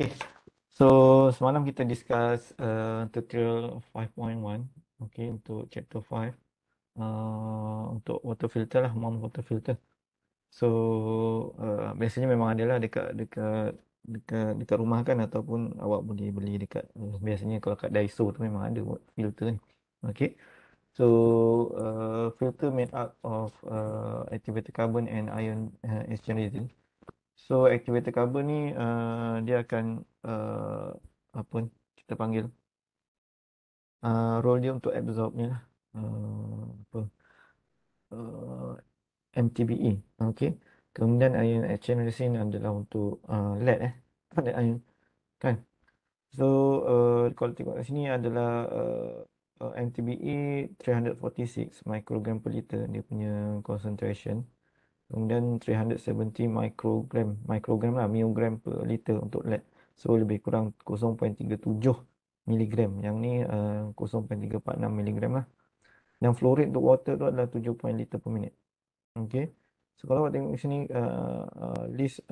Okay. So semalam kita discuss tutorial 5.1, okay, untuk chapter 5, untuk water filter lah, mount water filter. So biasanya memang ada lah dekat dekat dekat rumah kan, ataupun awak boleh beli dekat biasanya kalau kat Daiso tu memang ada filter ni. Okay. So filter made up of activated carbon and ion exchange resin. So activated carbon ni dia akan apa ni kita panggil role dia untuk absorb ni lah, apa uh, MTBE. Okey. Kemudian ion exchange resin adalah untuk lead ada ion kan. So kalau tengok kat sini adalah MTBE 346 microgram per liter dia punya concentration. Kemudian 370 microgram lah, miogram per liter untuk lead. So lebih kurang 0.37 miligram. Yang ni 0.346 miligram lah. Dan fluoride untuk water tu adalah 7 liter per minit. Okay. So kalau awak tengok di sini list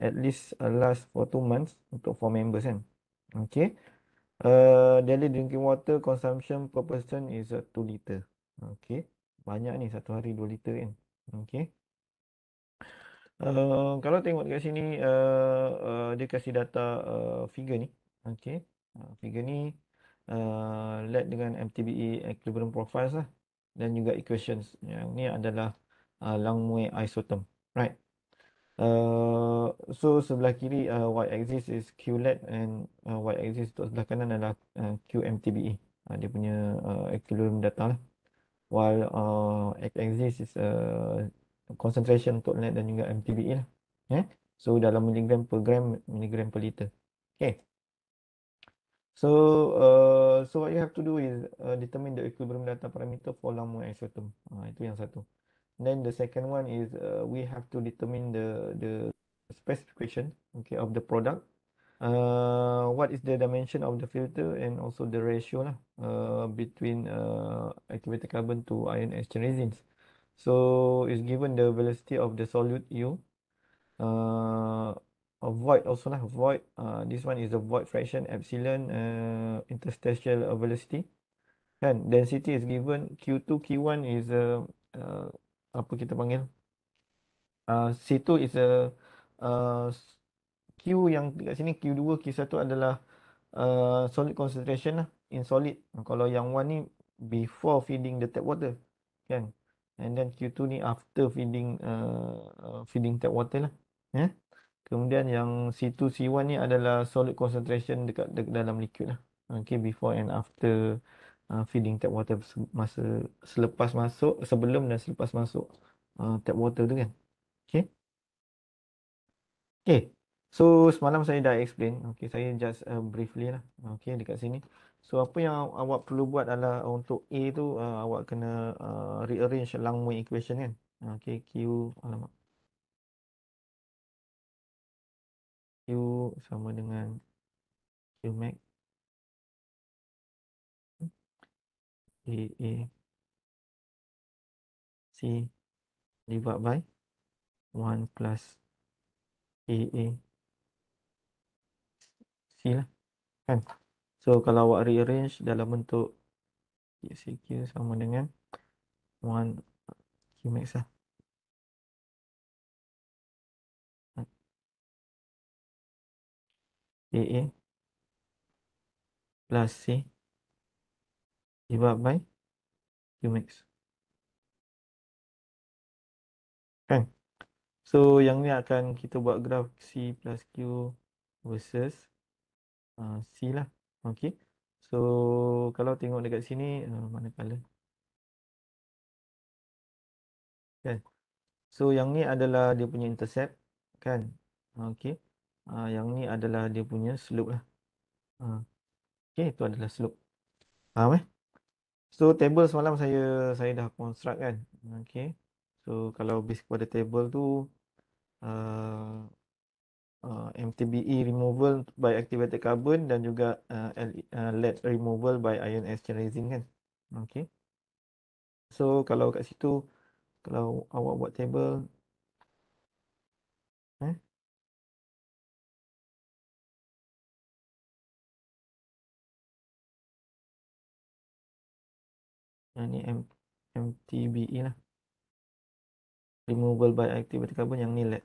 at least last for 2 months untuk 4 members kan. Okay. Daily drinking water consumption per person is 2 liter. Okay. Banyak ni, satu hari 2 liter kan. Okay. Kalau tengok dekat sini dia kasih data figure ni. Okey. Figure ni LED dengan MTBE equilibrium profiles lah dan juga equations. Yang ni adalah Langmuir isotherm. Right. So sebelah kiri y axis is QLED and y axis tu sebelah kanan adalah QMTBE. Dia punya equilibrium data lah. While x-axis is concentration untuk lead dan juga MTBE lah. So dalam miligram per gram, miligram per liter. Okay. So what you have to do is determine the equilibrium data parameter for Langmuir isotherm. Itu yang satu. Then the second one is we have to determine the specification, okay, of the product. What is the dimension of the filter and also the ratio lah between activated carbon to ion exchange resins. So it's given the velocity of the solute U. Void also lah, void. This one is the void fraction epsilon interstitial velocity. Kan, density is given Q2, Q1 is apa kita panggil? C2 is uh, Q yang dekat sini Q2, Q1 adalah solid concentration lah, in solid. Kalau yang one ni before feeding the tap water kan, and then Q2 ni after feeding tap water lah. Kemudian yang C2 C1 ni adalah solid concentration dekat dalam liquid lah. Okay, before and after feeding tap water, masa selepas masuk, sebelum dan selepas masuk tap water tu kan. Okay. Okay. So semalam saya dah explain. Okay, saya just briefly lah. Okay, dekat sini. So apa yang awak perlu buat adalah untuk A tu awak kena rearrange Langmuir equation kan. Okay, alamak. Q sama dengan Q max A C divided by 1 plus A C lah kan. So kalau awak rearrange dalam bentuk CQ sama dengan 1 Q max lah. A plus C divided by Q max kan. So yang ni akan kita buat graf C plus Q versus C lah. Okay. So kalau tengok dekat sini mana color kan. So yang ni adalah dia punya intercept kan. Okay. Yang ni adalah dia punya slope lah. Okay, itu adalah slope. Faham So table semalam saya dah construct kan. Okay. So kalau base kepada table tu uh, MTBE removal by activated carbon dan juga lead removal by ion exchange resin kan. Okay. So kalau kat situ, kalau awak buat table eh Ni MTBE lah. Removal by activity carbon, yang ni lead.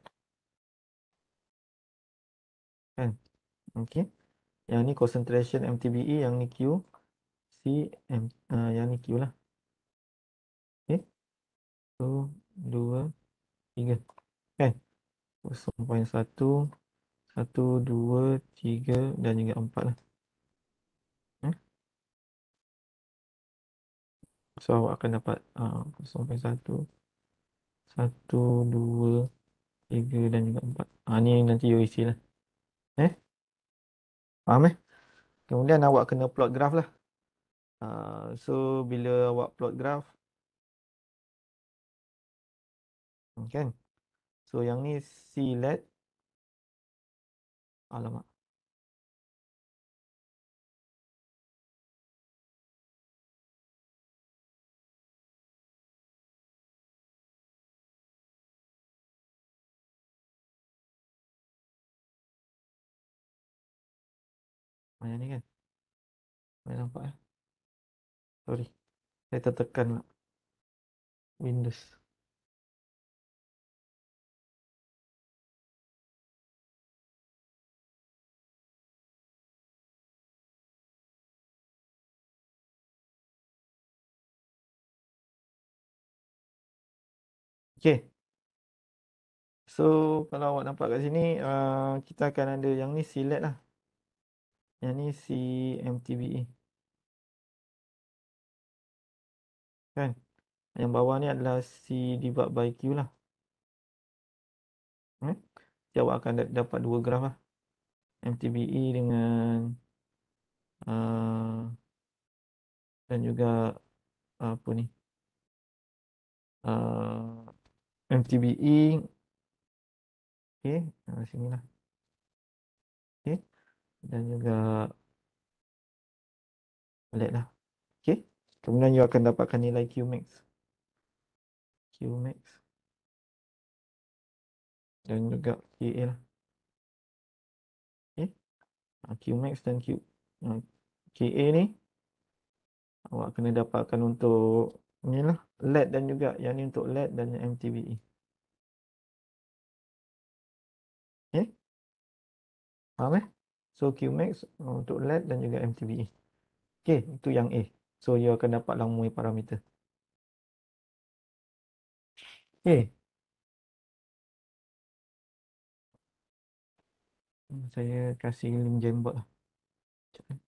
Kan? Okey. Yang ni concentration MTBE, yang ni Q. C, yang ni Q lah. Okey. 1, 2, 3. Kan? 0.1, 1, 2, 3 dan juga 4 lah. So awak akan dapat 0.1, 1, 2, 3 dan juga 4. Ni nanti you isi lah. Eh? Faham Kemudian awak kena plot graph lah. So bila awak plot graph, kan? So yang ni C LED. Alamak. Yang ni kan? Boleh nampak Sorry. Saya tertekan lah. Windows. Okay. So kalau awak nampak kat sini, kita akan ada yang ni C LED lah. Yang ni CMTBE. Kan? Yang bawah ni adalah C divide by Q lah. Jadi awak akan dapat dua graf lah. MTBE dengan dan juga apa ni, MTBE. Okay, sini lah. Okay, dan juga LED lah. Okay, kemudian you akan dapatkan nilai Qmax dan juga KA lah. Okay, Qmax dan KA ni awak kena dapatkan untuk ni lah, LED dan juga yang ni untuk LED dan MTBE. Okay, faham So Qmax untuk LED dan juga MTBE. Okay, itu yang A. So you akan dapat lamui parameter. Okay. Saya kasih link Jamboard lah. Sekejap.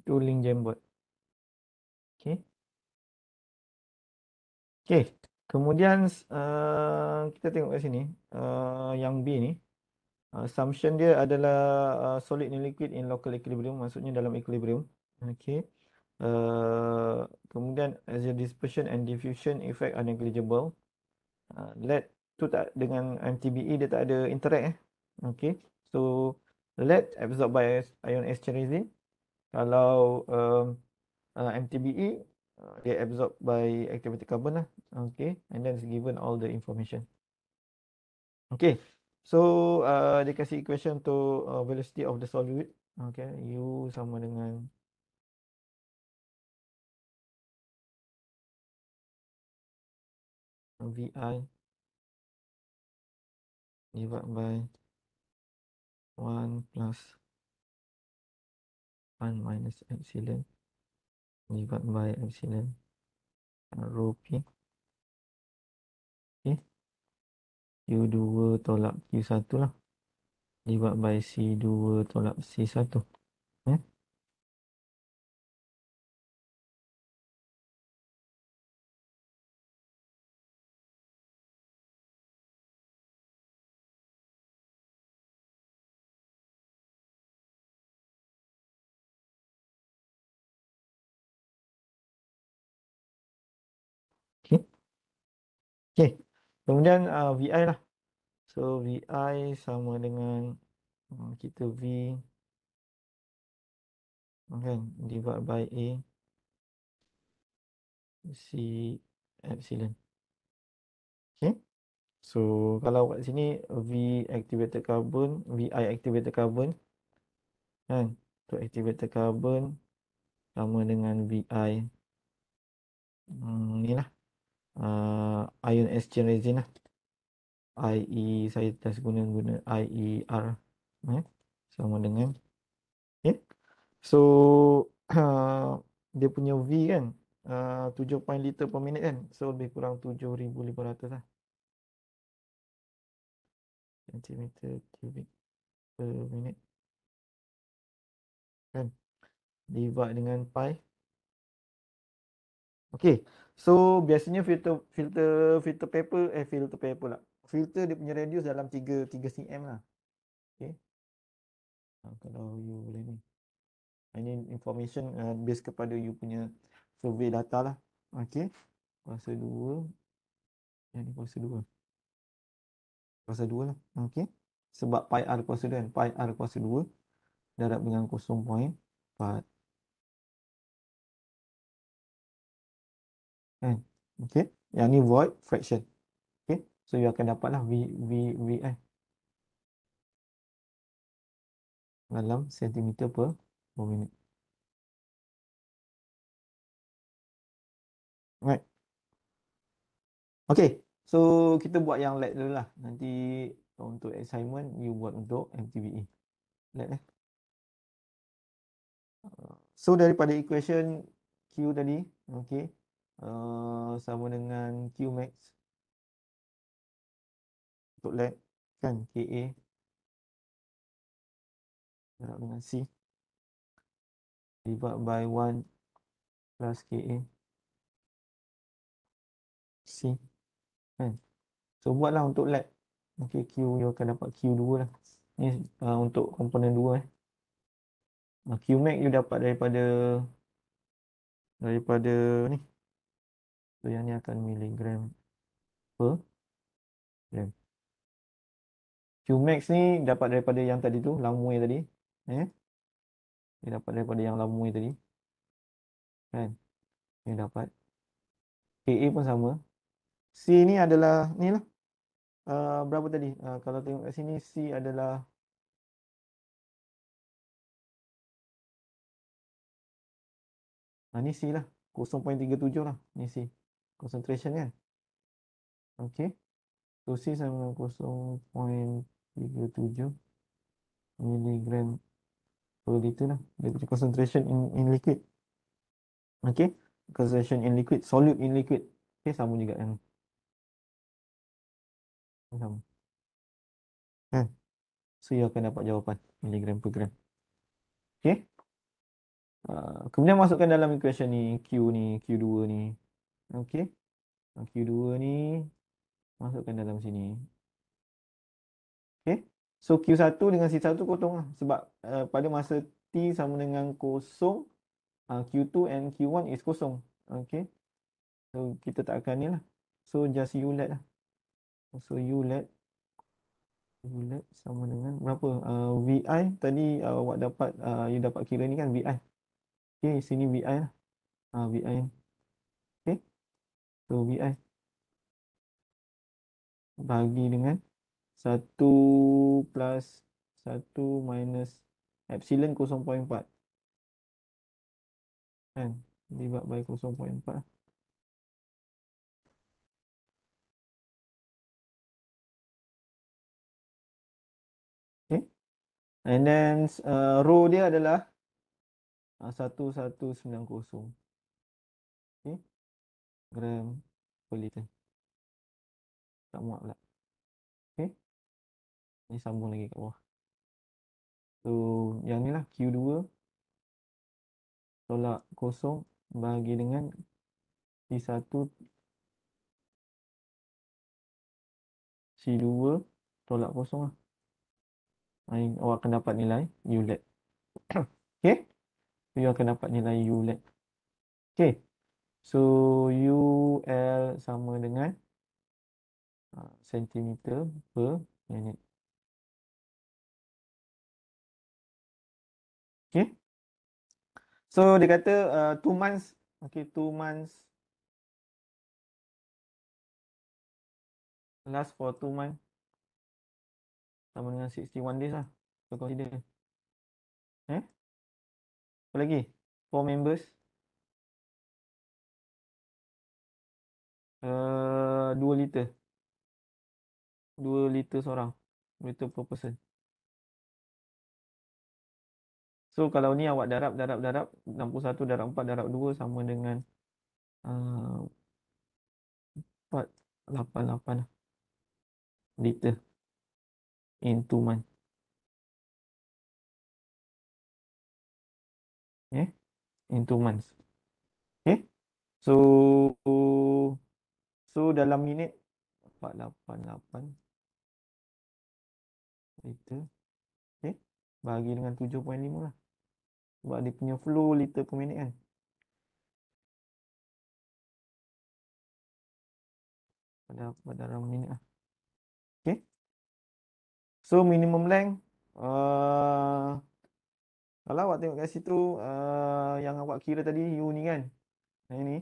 Itu link Jamboard. Okay. Okay. Kemudian kita tengok kat sini. Yang B ni. Assumption dia adalah solid and liquid in local equilibrium. Maksudnya dalam equilibrium. Okay. Kemudian as a dispersion and diffusion effect are negligible. LED tu tak, dengan MTBE dia tak ada interact Okay. So LED absorbed by ion exchange resin. Kalau MTBE dia absorbed by activity carbon lah. Okay, and then it's given all the information. Okay, so dia kasih equation untuk velocity of the solid. Okay, U sama dengan VI divided by 1 plus 1 minus epsilon divided by epsilon rho P. Okay, Q2 tolak Q1 lah divided by C2 tolak C1. Okay. Okay. Kemudian VI lah. So VI sama dengan kita V kan divide by A C epsilon. Okay. So kalau kat sini V activated carbon, VI activated carbon kan. Untuk activated carbon sama dengan VI ni lah ion exchange resin lah. IE saya test guna IER sama dengan okay. So dia punya V kan 7 liter per minit kan. So lebih kurang 7,500 lah sentimeter kubik per minit kan. Divide dengan pi. Okay. So biasanya filter paper pula. Filter dia punya radius dalam 3 cm lah. Okay. Kalau you boleh ni. Ini information based kepada you punya survey data lah. Okay. Kuasa 2. Yang ni kuasa 2. Kuasa 2 lah. Okay. Sebab pi r kuasa 2 kan. Pi r kuasa 2 darab dengan 0.4 kan. Okay. Yang ni void fraction. Okay. So you akan dapat lah V dalam sentimeter per minit. Right. Okay. So kita buat yang lab dulu lah. Nanti untuk assignment you buat untuk MTBE. Lab So daripada equation Q tadi, okay, sama dengan Q max untuk lab kan KA darab dengan C divide by 1 plus KA C kan. So buatlah untuk lab. Okay, Q you akan dapat Q2 lah. Ni untuk komponen 2 Q max you dapat daripada ni. So yang ni akan miligram per gram. Q max ni dapat daripada yang tadi tu, Lamue tadi. Dia dapat daripada yang Lamue tadi. Kan? Dia dapat. KA pun sama. C ni adalah ni lah. Berapa tadi? Kalau tengok kat sini C adalah ni C lah. 0.37 lah. Ni C. Concentration kan? Okay. So C sama dengan 0.37 miligram per liter lah. Dia punya concentration in liquid. Okay. Concentration in liquid. Solute in liquid. Okay. Sama juga yang sama. Kan? So you akan dapat jawapan miligram per gram. Okay. Kemudian masukkan dalam equation ni Q ni, Q2 ni. Okay. Q2 ni masukkan dalam sini. Okay. So Q1 dengan C1 kosong lah. Sebab pada masa T sama dengan kosong, Q2 and Q1 is kosong. Okay. So kita tak akan ni lah. So just U let lah. So U let sama dengan berapa? VI tadi awak dapat, you dapat kira ni kan VI. Okay, sini VI lah. VI. Okay. So VI bagi dengan 1 plus 1 minus epsilon 0.4 kan, divide by 0.4 lah. Okay. And then row dia adalah 1190 okay, gram per liter. Tak muat pula. Okay. Ni sambung lagi kat bawah. So yang ni lah Q2 tolak kosong bagi dengan C1 C2 tolak kosong lah. Awak akan dapat nilai ULED. Okay. You akan dapat nilai ULED. Okay. So UL sama dengan sentimeter per Minute. Okay. So dia kata 2 months. Okay, 2 months. Last for 2 months. Sama dengan 61 days lah. So consider. Eh? Apa lagi? 4 members. 2 liter. 2 liter seorang. 2 liter per person. So kalau ni awak darab 61 darab 4 darab 2 sama dengan uh, 488 liter in 2 months. In 2 months. Okay. So dalam minit 488 liter. Okay. Bagi dengan 7.5 lah. Sebab dia punya flow liter per minit kan. Pada dalam minit lah. Okay. So minimum length. Kalau awak tengok kat situ yang awak kira tadi U ni kan. Yang ni.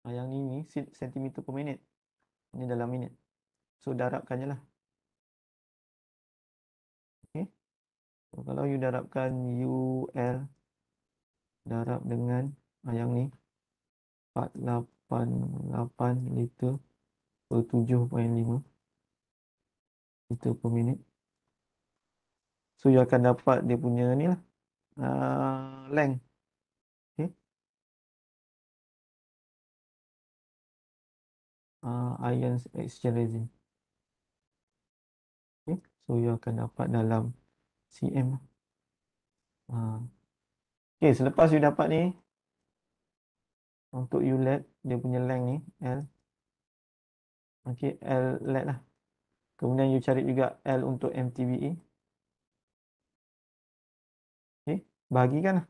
Yang ni sentimeter per minit. Ini dalam minit. So darabkan je lah. Okay. So, kalau you darabkan UL darab dengan yang ni 488 liter per 7.5 liter per minit. So you akan dapat dia punya ni lah length. Okay. Ion exchange resin. Okay. So you akan dapat dalam cm. Okay, selepas you dapat ni untuk ULED dia punya length ni L. Okay, L LED lah. Kemudian you cari juga L untuk MTBE. Okay, bahagikan lah.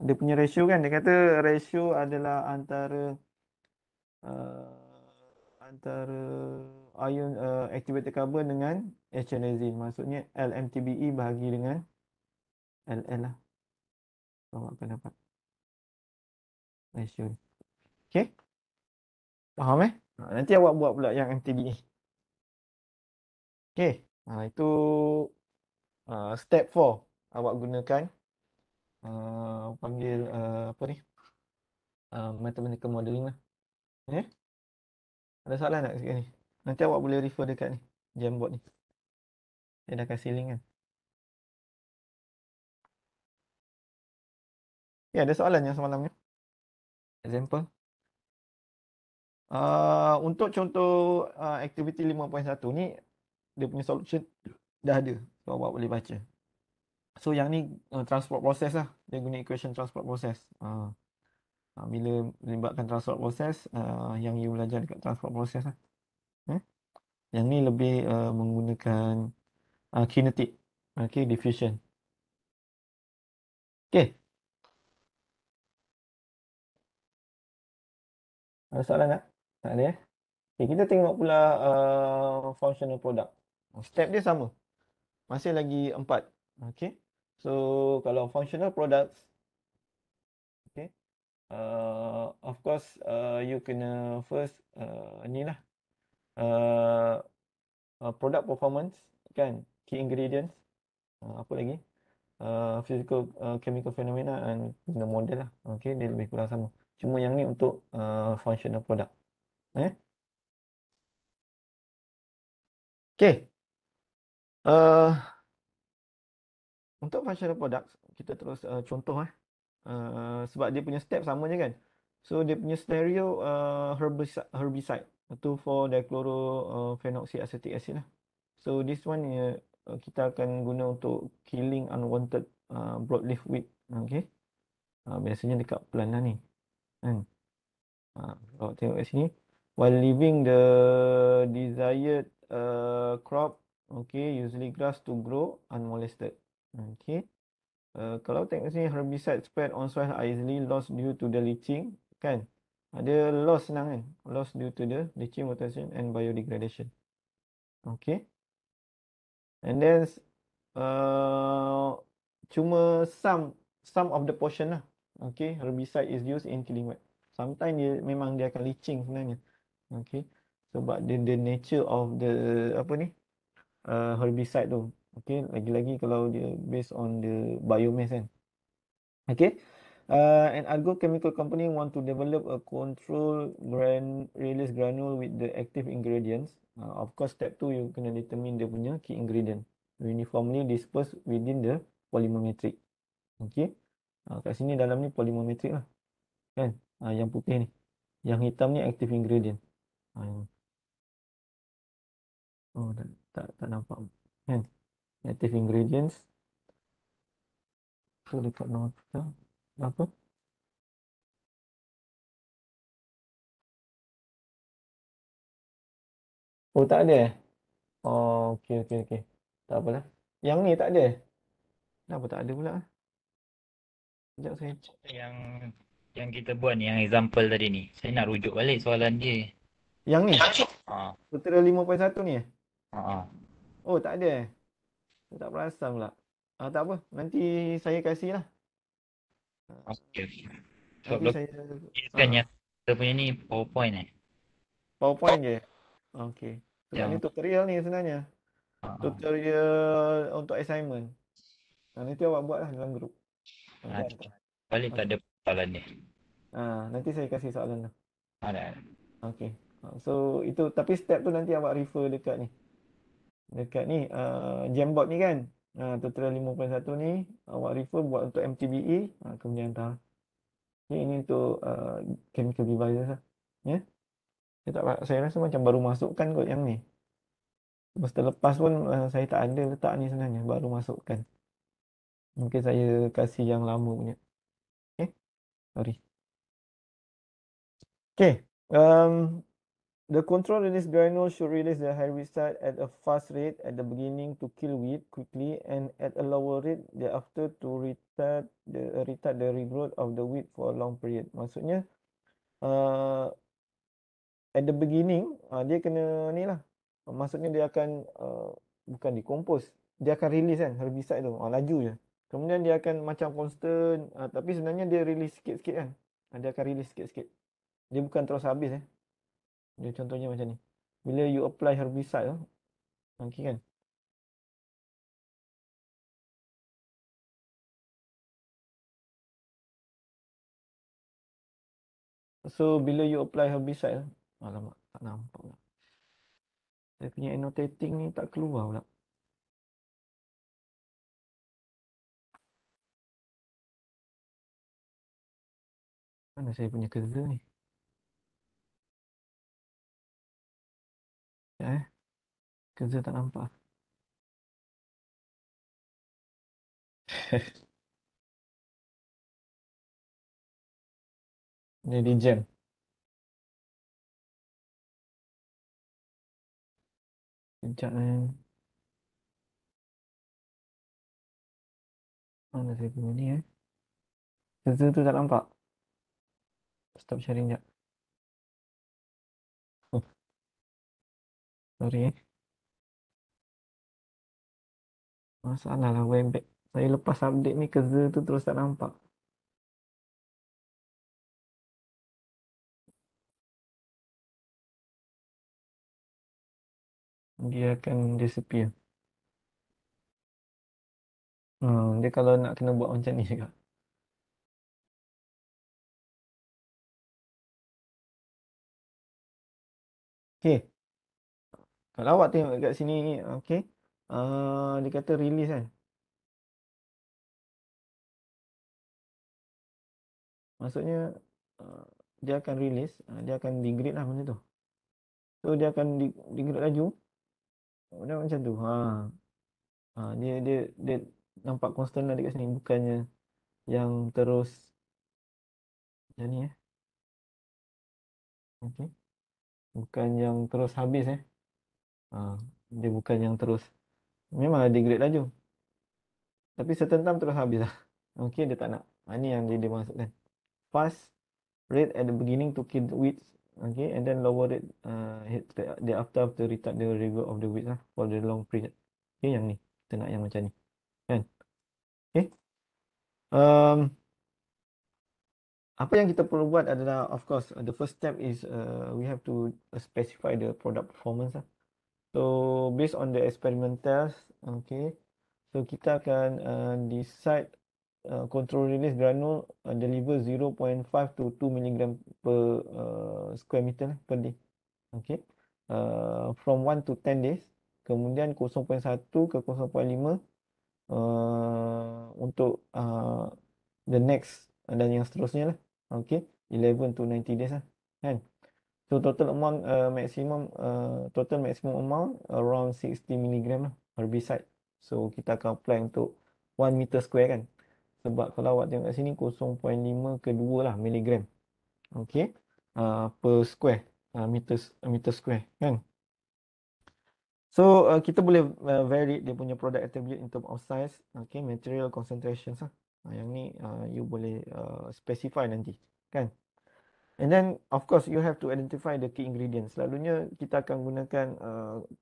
Dia punya ratio kan, dia kata ratio adalah antara ion activated carbon dengan HN resin. Maksudnya LMTBE bahagi dengan LL lah. Awak akan dapat ratio ni. Okay, faham nanti awak buat pula yang MTBE. Okay, itu step 4 awak gunakan panggil apa ni mathematical modeling lah. Ada soalan tak sikit ni? Nanti awak boleh refer dekat ni Jamboard ni. Dia dah kasih link kan. Ya, ada soalan yang semalam ni. Example. Untuk contoh activity 5.1 ni dia punya solution dah ada. So awak boleh baca. So yang ni transport process lah. Dia guna equation transport process. Bila melibatkan transport process, yang you belajar dekat transport process lah. Yang ni lebih menggunakan kinetic. Okay, diffusion. Okay. Ada soalan tak? Tak ada Okay, kita tengok pula functional product. Step dia sama. Masih lagi 4. Okay. So kalau functional products, okay, of course you kena first ni lah product performance kan, key ingredients, apa lagi, physical chemical phenomena and guna model lah. Okay, dia lebih kurang sama. Cuma yang ni untuk functional product. Okay. Untuk functional products, kita terus contoh sebab dia punya step sama je kan. So dia punya scenario herbicide 2,4-dichlorophenoxy acetic acid lah. So this one kita akan guna untuk killing unwanted broadleaf weed. Okay. Biasanya dekat plant lah ni. Kan. Kalau tengok kat sini, while leaving the desired crop, okay, usually grass to grow unmolested. Okay. Kalau tengok sini, herbicide spread on soil are easily lost due to the leaching, kan? Dia loss senang kan. Loss due to the leaching, mutation and biodegradation. Okay. And then uh, cuma some of the portion lah. Okay. Herbicide is used in killing wet. Sometimes memang dia akan leaching sebenarnya. Okay. Sebab the nature of the apa ni herbicide tu. Okay. Lagi-lagi kalau dia based on the biomass kan. Okay. An agrochemical company want to develop a control release granule with the active ingredients. Of course, step 2 you kena determine dia punya key ingredient. Uniformly dispersed within the polymer matrix. Okay. Kat sini dalam ni polymer matrix lah. Kan? Yang putih ni. Yang hitam ni active ingredient. Oh, tak nampak. Kan? Active ingredients. So, dekat nota. Apa? Oh, tak ada eh? Oh, okey. Tak apalah. Yang ni tak ada. Kenapa tak ada pula? Sekejap saya cek. Yang kita buat ni, yang example tadi ni. Saya nak rujuk balik soalan dia. Yang ni? Ha, Putera 5.1 ni eh? ha, ha. Oh, tak ada eh? Saya tak perasan pula. Tak apa. Nanti saya kasih lah. Okey, okey. Sebab Nanti saya... kan Uh, yang kita punya ni PowerPoint eh. PowerPoint je. Okey. Sebab ni Yang tutorial ni sebenarnya. ha, ha. Tutorial untuk assignment. Nanti awak buat lah dalam grup. Nanti Ha, hantar. balik tak Okey. ada soalan dia. Nanti saya kasih soalan tu. Ada. Okey. So, itu tapi step tu nanti awak refer dekat ni. Dekat ni Jamboard ni kan. Tutorial 5.1 ni awak refer buat untuk MTBE, kemudian hantar. Okay, ini untuk chemical devices lah. Ya. Saya rasa macam baru masukkan kot yang ni. Lepas terlepas pun saya tak ada letak ni sebenarnya, baru masukkan. Mungkin saya kasih yang lama punya. Okay, sorry. Okay. The control release granule should release the herbicide at a fast rate at the beginning to kill weed quickly and at a lower rate thereafter to retard the regrowth of the weed for a long period. Maksudnya at the beginning dia kena ni lah. Maksudnya dia akan bukan decompose. Dia akan release kan herbicide tu. Laju je. Kemudian dia akan macam constant tapi sebenarnya dia release sikit-sikit kan. Dia akan release sikit-sikit. Dia bukan terus habis Dia contohnya macam ni. Bila you apply herbicide tu, okey kan? So bila you apply herbicide tu, alamak, tak nampak pula. Saya punya annotating ni tak keluar pula. Mana saya punya cursor ni? Ya cursor tak nampak. Jadi jam. Sekejap Mana saya punya ni Cursor tu tak nampak. Stop sharing jap. Oh, sorry Masalah lah webback. Saya lepas update ni cursor tu terus tak nampak. Dia akan disappear. Dia kalau nak kena buat macam ni juga. Okay. Kalau awak tengok kat sini, okay. Dia kata release kan. Maksudnya uh, dia akan release, dia akan degrade lah benda tu. So dia akan degrade laju. Dia macam tu. Dia nampak constant lah dekat sini, bukannya yang terus macam ni Okay. Bukan yang terus habis Ha, dia bukan yang terus memang degrade laju. Tapi certain time terus habis lah. Okey dia tak nak. Ini yang dia masukkan. Fast rate at the beginning to kill the weeds, okay, and then lower it the after retard the rigor of the weeds lah for the long period. Okay, yang ni kita nak yang macam ni kan. Okay. Um, apa yang kita perlu buat adalah, of course, the first step is we have to specify the product performance lah. So based on the experimentals, okay, so kita akan decide control release granule deliver 0.5 to 2 milligram per square meter lah, per day. Okay. From 1 to 10 days. Kemudian 0.1 ke 0.5 untuk the next dan yang seterusnya lah. Okay. 11 to 90 days lah. Kan? So total amount total maximum amount around 60 milligram lah herbicide. So kita akan apply untuk 1 meter square kan. Sebab kalau awak tengok kat sini 0.5 ke 2 lah miligram. Okay. Per square meter square kan. So kita boleh vary dia punya product attribute in term of size, okay, material concentrations lah. Yang ni you boleh specify nanti kan. And then of course you have to identify the key ingredients. Selalunya kita akan gunakan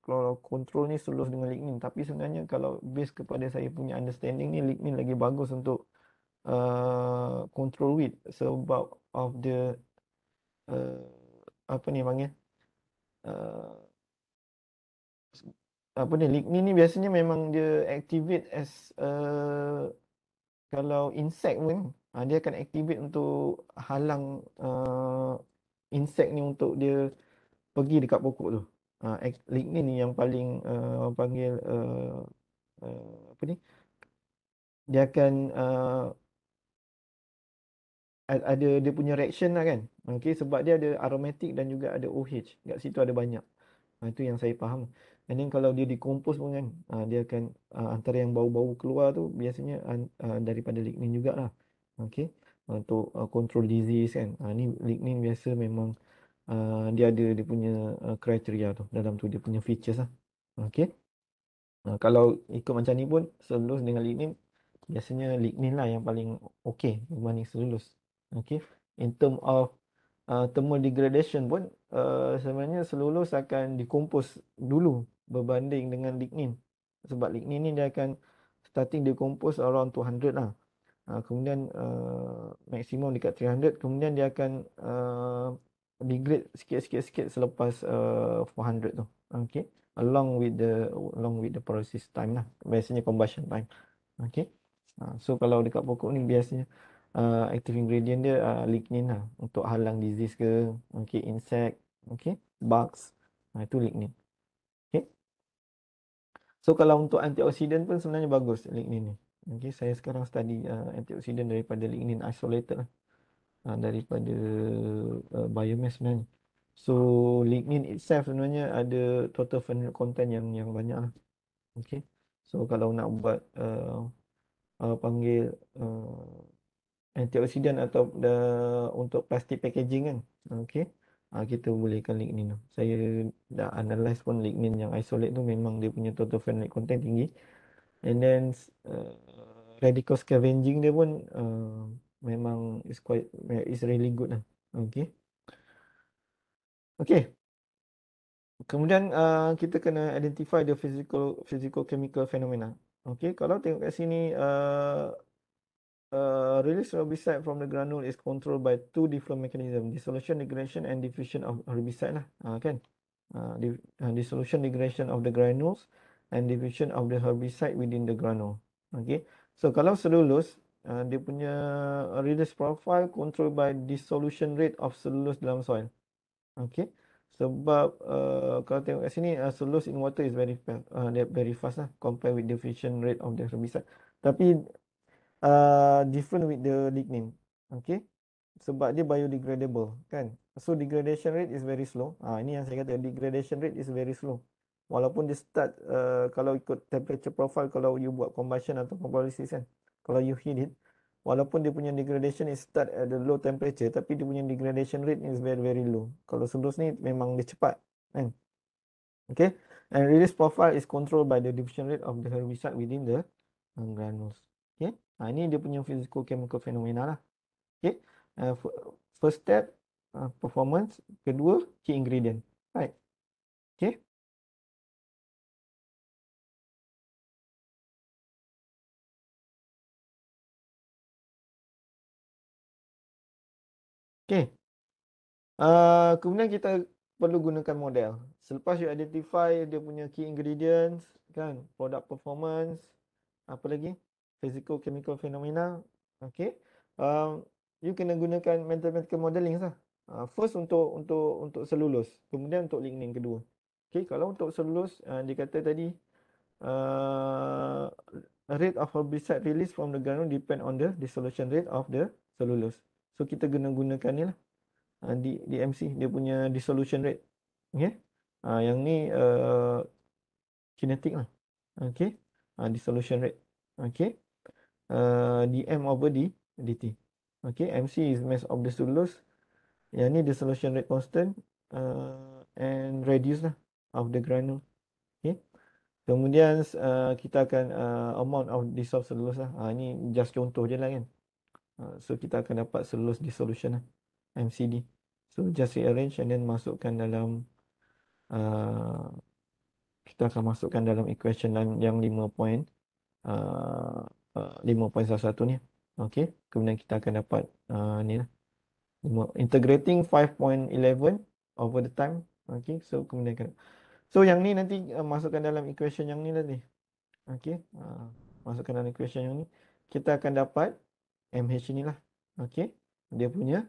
kalau control ni selus dengan lignin, tapi sebenarnya kalau base kepada saya punya understanding ni, lignin lagi bagus untuk control weed sebab of the apa ni panggil apa ni, lignin ni biasanya memang dia activate as kalau insect pun dia akan activate untuk halang insect ni untuk dia pergi dekat pokok tu. Lignin ni yang paling panggil apa ni, dia akan ada dia punya reaction lah kan. Okay, sebab dia ada aromatic dan juga ada OH. Kat situ ada banyak. Itu yang saya faham. And then kalau dia decompose pun kan, dia akan antara yang bau-bau keluar tu biasanya daripada lignin jugalah. Okay. Untuk control disease kan. Ni lignin biasa memang dia ada dia punya kriteria tu. Dalam tu dia punya features lah. Okay. Kalau ikut macam ni pun, selulus dengan lignin, biasanya lignin lah yang paling okay berbanding selulus. Okay. In term of thermal degradation pun sebenarnya selulus akan decompose dulu berbanding dengan lignin. Sebab lignin ni dia akan starting decompose around 200 lah. Kemudian maksimum dekat 300, kemudian dia akan degrade sikit-sikit selepas 400 tu. Okay. Along with the process time lah. Biasanya combustion time. Okay. So kalau dekat pokok ni biasanya active ingredient dia lignin lah untuk halang disease ke, okay, insect, okay, bugs. Itu lignin. Okay. So kalau untuk antioksidan pun sebenarnya bagus lignin ni. Okay, saya sekarang study antioksidan daripada lignin isolated lah. Daripada biomass sebenarnya. So lignin itself sebenarnya ada total phenol content yang banyak lah. Okay. So kalau nak buat panggil antioksidan atau untuk plastik packaging kan. Okay. Kita bolehkan lignin tu. Saya dah analyse pun lignin yang isolate tu memang dia punya total phenolic content tinggi. And then radical scavenging dia pun memang is really good lah. Okay. Okay. Kemudian kita kena identify the physical chemical phenomena. Okay. Kalau tengok kat sini release herbicide from the granule is controlled by two different mechanisms: dissolution, degradation, and diffusion of herbicide lah. Kan? Dissolution, degradation of the granules and diffusion of the herbicide within the granule. Okay. So kalau selulus, dia punya release profile controlled by dissolution rate of cellulose dalam soil. Okay. Sebab kalau tengok kat sini cellulose in water is very fast lah compared with diffusion rate of the herbicide. Tapi different with the lignin. Okay. Sebab dia biodegradable kan. So degradation rate is very slow. Ini yang saya kata, degradation rate is very slow. Walaupun dia start kalau ikut temperature profile, kalau you buat combustion atau pyrolysis kan, kalau you heat it, walaupun dia punya degradation is start at the low temperature, tapi dia punya degradation rate is very low. Kalau selus ni memang dia cepat kan. Okay. And release profile is controlled by the diffusion rate of the herbicide within the granules. Okay. Ini dia punya physical chemical phenomena lah. Okay. First step performance, kedua key ingredient. Right. Okay. Okay. Kemudian kita perlu gunakan model. Selepas you identify dia punya key ingredients, kan, product performance, apa lagi? Physical chemical phenomena. Okay. You kena gunakan mathematical modeling lah. First untuk selulus, kemudian untuk lignin kedua. Okay, kalau untuk selulus, dia kata tadi uh, rate of herbicide release from the granule depend on the dissolution rate of the cellulose. So kita kena gunakan ni lah, DMC, dia punya dissolution rate. Okay. Yang ni kinetic lah. Okay. Dissolution rate. Okay. dm over dt. Okay. MC is mass of the cellulose. Yang ni dissolution rate constant and radius lah of the granule. Okay. Kemudian kita akan amount of dissolved cellulose lah. Ini just contoh je lah kan. So kita akan dapat cellulose dissolution lah, MCD. So just rearrange and then masukkan dalam kita akan masukkan dalam equation yang 5.11 ni. Okey, kemudian kita akan dapat ni lah. Integrating 5.11 over the time. Okey, so kemudian so yang ni nanti masukkan dalam equation yang ni lah ni. Okey, masukkan dalam equation yang ni. Kita akan dapat MH ni lah. Okey, dia punya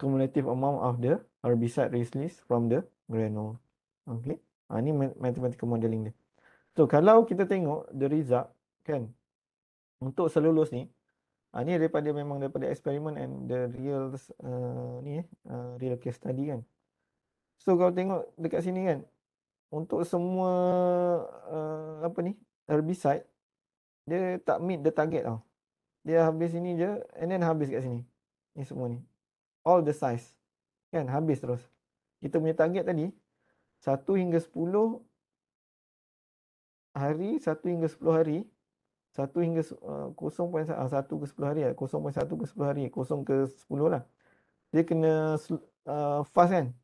cumulative amount of the herbicide release from the granule. Okey, ni mathematical modeling dia. So kalau kita tengok the result kan, untuk selulus ni, ni memang daripada eksperimen and the real real case study kan. So kalau tengok dekat sini kan, untuk semua apa ni herbicide, dia tak meet the target tau. Dia habis sini je and then habis kat sini. Ni semua ni. All the size. Kan habis terus. Kita punya target tadi 1 hingga 10 hari, 1 hingga 10 hari, 1 hingga 0.1 ke 10 hari, 0.1 ke 10 hari, 0 ke 10 lah. Dia kena fast kan?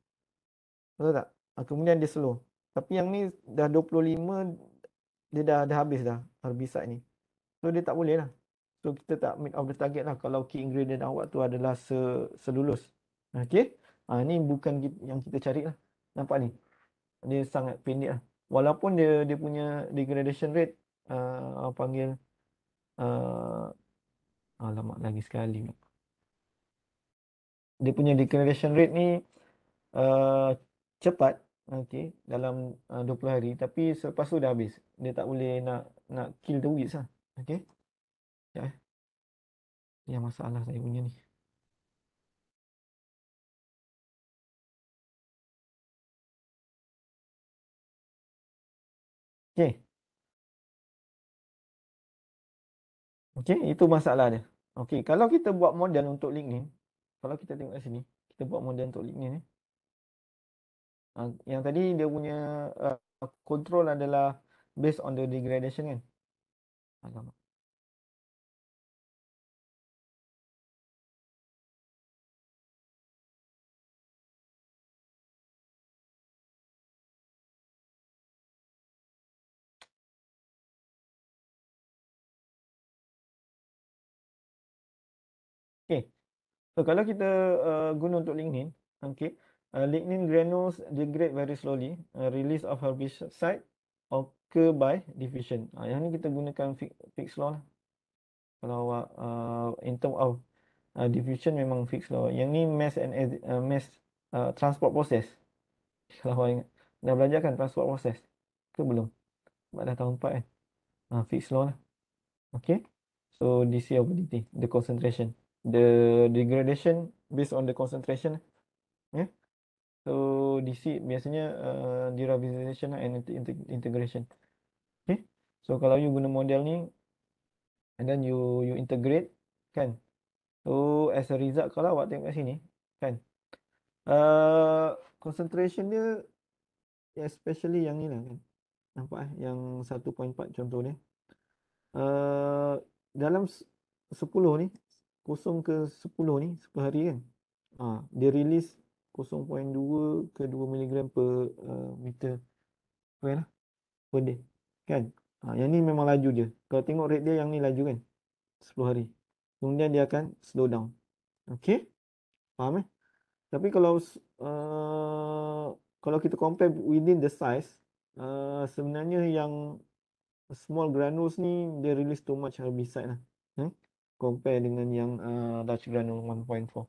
Betul tak? Kemudian dia slow. Tapi yang ni dah 25, dia dah habis dah herbicide ni. So dia tak boleh lah. So kita tak meet of the target lah kalau key ingredient awak tu adalah selulus. Okay. Ni bukan yang kita cari lah. Nampak ni? Dia sangat pendek lah. Walaupun dia punya degradation rate panggil alamak lagi sekali. Dia punya degradation rate ni cepat. Okay. Dalam 20 hari. Tapi selepas tu dah habis. Dia tak boleh nak kill the weeds lah. Okay. Ya. Yang masalah saya punya ni. Okay. Okay, itu masalah dia. Okay, kalau kita buat model untuk lignin, kalau kita tengok kat sini, kita buat model untuk lignin ni. Yang tadi dia punya control adalah based on the degradation kan. Alamak. Okay, so kalau kita guna untuk lignin, okay, lignin granules degrade very slowly. Release of herbicide occur by diffusion. Yang ni kita gunakan Fick's law lah. Kalau awak in term of diffusion memang Fick's law. Yang ni mass transport process. Kalau awak ingat, dah belajar kan transport process ke belum? Sebab dah tahun 4 kan. Fick's law lah. Okay. So DC over DT, the concentration, the degradation based on the concentration. Yeah. So DC biasanya derivation and integration. Okay. So kalau you guna model ni and then you integrate kan. So as a result kalau awak tengok kat sini kan, concentration dia especially yang ni lah kan. Nampak yang 1.4 contoh ni. Dalam 10 ni 0 ke 10 ni per hari kan. Dia release 0.2 ke 2 miligram per meter square lah per day kan. Yang ni memang laju je. Kalau tengok rate dia yang ni laju kan 10 hari. Kemudian dia akan slow down. Okey? Faham Tapi kalau kita compare within the size, sebenarnya yang small granules ni dia release too much herbicide lah. Compare dengan yang large granule 1.4.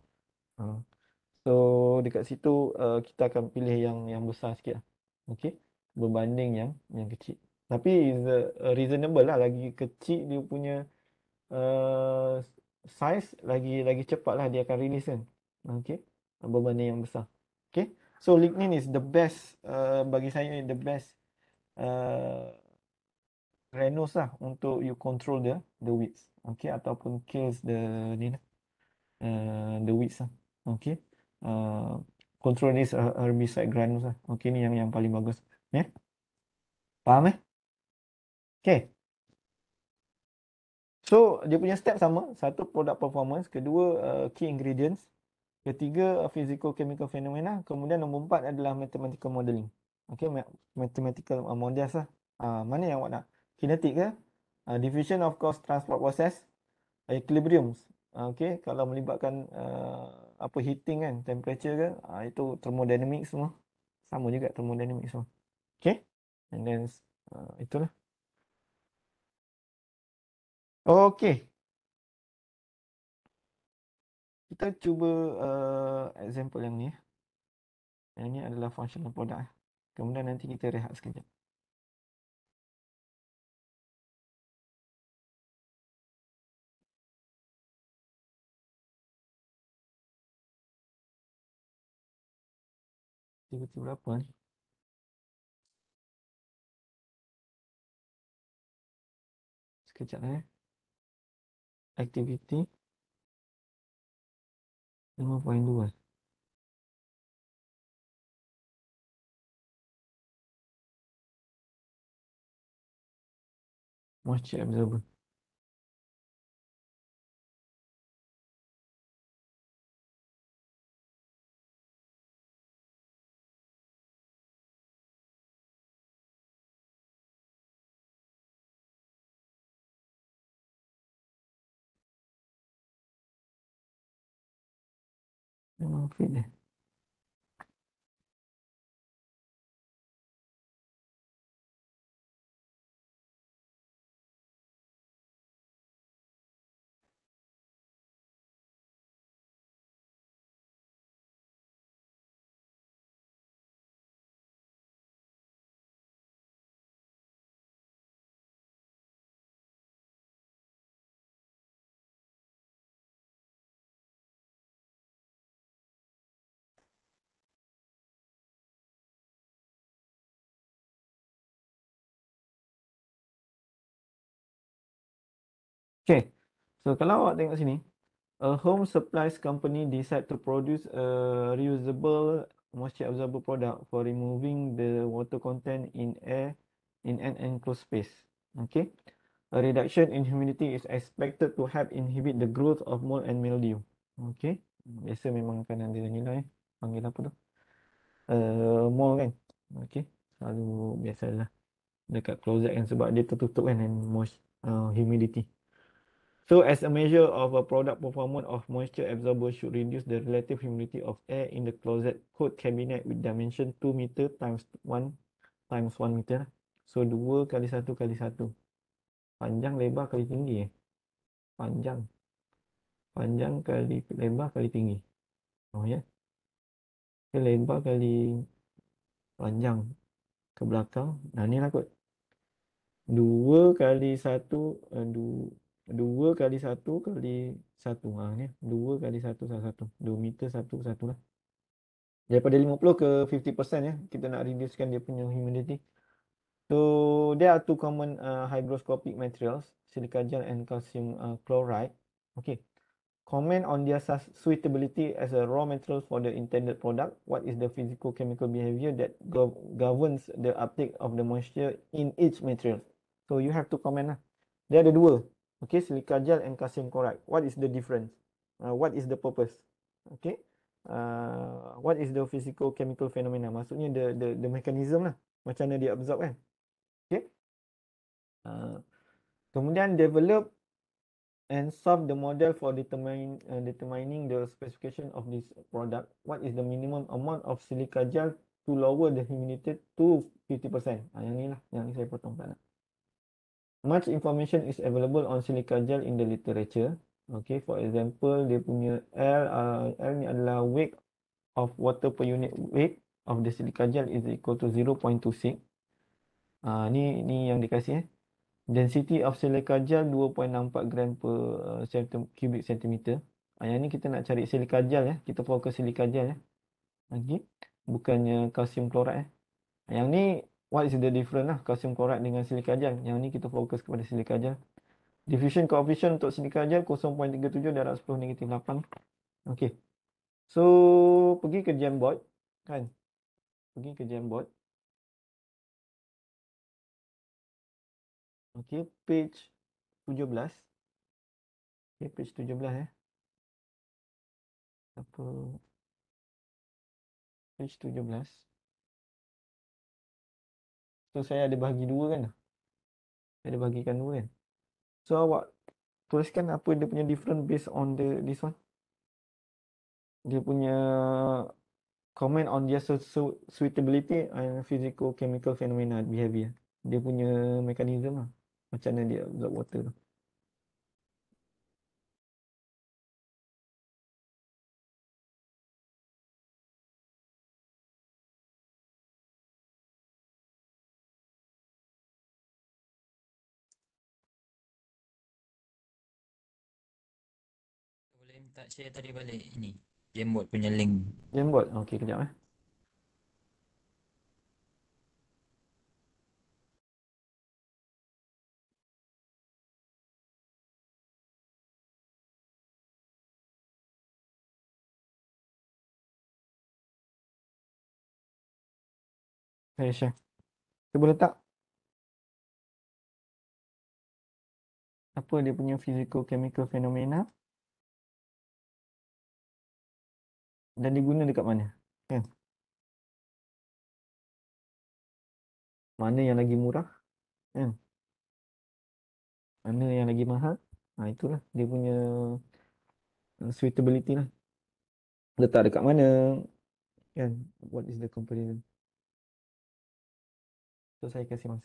So dekat situ kita akan pilih yang besar sikit lah. Okey. Berbanding yang kecil. Tapi is reasonable lah, lagi kecil dia punya size lagi cepat lah dia akan release kan. Okey. Berbanding yang besar. Okey. So lignin is the best, bagi saya the best granules lah untuk you control the weeds. Okey, ataupun kills the weeds lah. Okey. Control this herbicide granules lah. Okey, ni yang paling bagus. Faham Okey. So dia punya step sama. Satu, product performance. Kedua, key ingredients. Ketiga, physical chemical phenomena. Kemudian nombor 4 adalah mathematical modeling. Okey, mathematical models lah. Mana yang awak nak? Kinetik ke? Diffusion of course, transport process, equilibriums. Okey, kalau melibatkan heating kan, temperature ke, itu thermodynamics semua. Sama juga thermodynamics semua. Okey. And then itulah. Okey. Kita cuba example yang ni. Yang ni adalah functional product. Kemudian nanti kita rehat sekejap. Tiba-tiba berapa ni? Sekejap Activity 5.2. Moisture absorber. Memang fit dia. Okay. So kalau awak tengok sini, a home supplies company decide to produce a reusable moisture absorber product for removing the water content in air in an enclosed space. Okay. A reduction in humidity is expected to help inhibit the growth of mold and mildew. Okay. Biasa memang akan ada nilai panggil apa tu? Mold kan. Okay. Selalu biasalah dekat closet kan sebab dia tertutup kan and humidity. So as a measure of a product performance of moisture absorber should reduce the relative humidity of air in the closet coat cabinet with dimension 2 meter times 1 times 1 meter. So 2 kali 1 kali 1. Panjang lebar kali tinggi Panjang. Panjang kali lebar kali tinggi. Oh ya. Lebar kali panjang ke belakang. Nah ni lah kot. 2 kali 1 2 kali 1 kali 1 ni 2 kali 1 salah satu 2 meter 1 1 lah. Daripada 50 ke 50% kita nak reducekan dia punya humidity. So there are two common hygroscopic materials, silica gel and calcium chloride. Okay. Comment on their suitability as a raw material for the intended product. What is the physical chemical behavior that governs the uptake of the moisture in each material? So you have to comment lah. Dia ada dua. Okay, silica gel and calcium chloride. What is the difference? what is the purpose? Okay. What is the physical chemical phenomena? Maksudnya the mechanism lah. Macam mana dia absorb kan. Okay. Kemudian develop and solve the model for determining the specification of this product. What is the minimum amount of silica gel to lower the humidity to 50%? Yang ni lah, yang ni saya potong tak nak. Much information is available on silica gel in the literature. Okay, for example, dia punya L ni adalah weight of water per unit weight of the silica gel is equal to 0.26. Ni yang dikasih Density of silica gel 2.64 gram per cubic centimeter. Yang ni kita nak cari silica gel ya. Kita fokus silica gel ya. Okay. Bukannya calcium chloride. Yang ni what is the difference lah calcium chloride dengan silica gel. Yang ni kita fokus kepada silica gel. Diffusion coefficient untuk silica gel 0.37 darab 10 negatif 8. Okay. So pergi ke Jamboard kan. Pergi ke Jamboard. Okay, page 17. Okay, page 17 Apa page 17. So saya ada bahagi dua kan. Saya ada bahagikan dua kan. So awak tuliskan apa dia punya different based on this one. Dia punya comment on their suitability and physical chemical phenomena behavior. Dia punya mekanisme lah. Macam mana dia absorb water tu. Boleh minta share tadi balik ini. Jamboard punya link. Jamboard. Okey, kejap Saya share. Cuba letak apa dia punya physical chemical phenomena dan diguna dekat mana. Kan? Mana yang lagi murah. Kan? Mana yang lagi mahal. Itulah dia punya suitability lah. Letak dekat mana. Kan? What is the comparison. So saya kasih masa.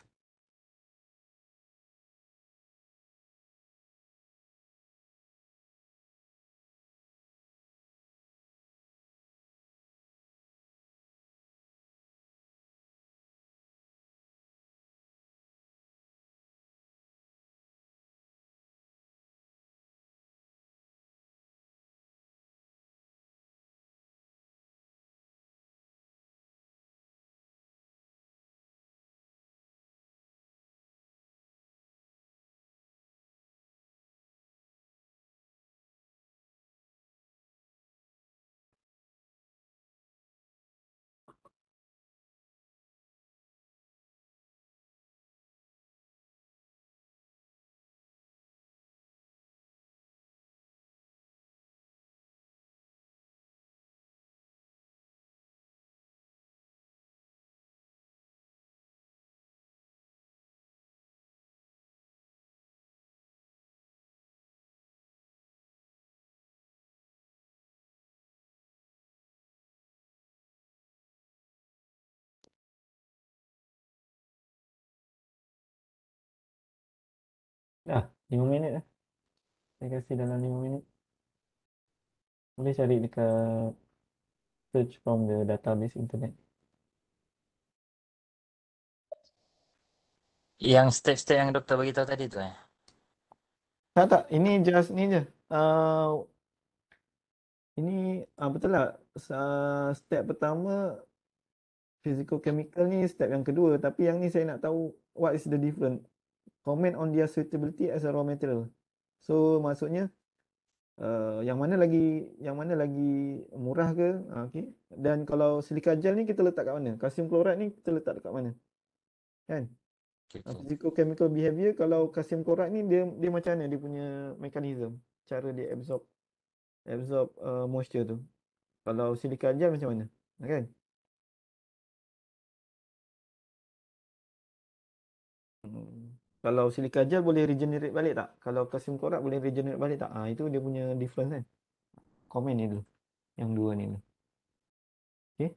Dah, 5 minit lah. Saya kasih dalam 5 minit. Boleh cari dekat search from the database internet. Yang step-step yang doktor bagi tahu tadi tu Tak, ini just ni je. Ini betul lah. Step pertama physical chemical ni step yang kedua. Tapi yang ni saya nak tahu what is the difference. Comment on their suitability as a raw material. So maksudnya yang mana lagi murah ke? Okay. Dan kalau silica gel ni kita letak kat mana? Calcium chloride ni kita letak dekat mana? Kan? Physical chemical behavior kalau calcium chloride ni dia macam mana dia punya mekanisme, cara dia absorb absorb moisture tu. Kalau silika gel macam mana? Kan? Kalau silika gel boleh regenerate balik tak? Kalau kalsium klorat boleh regenerate balik tak? Itu dia punya difference kan. Komen ni dulu. Yang dua ni dulu. Okay.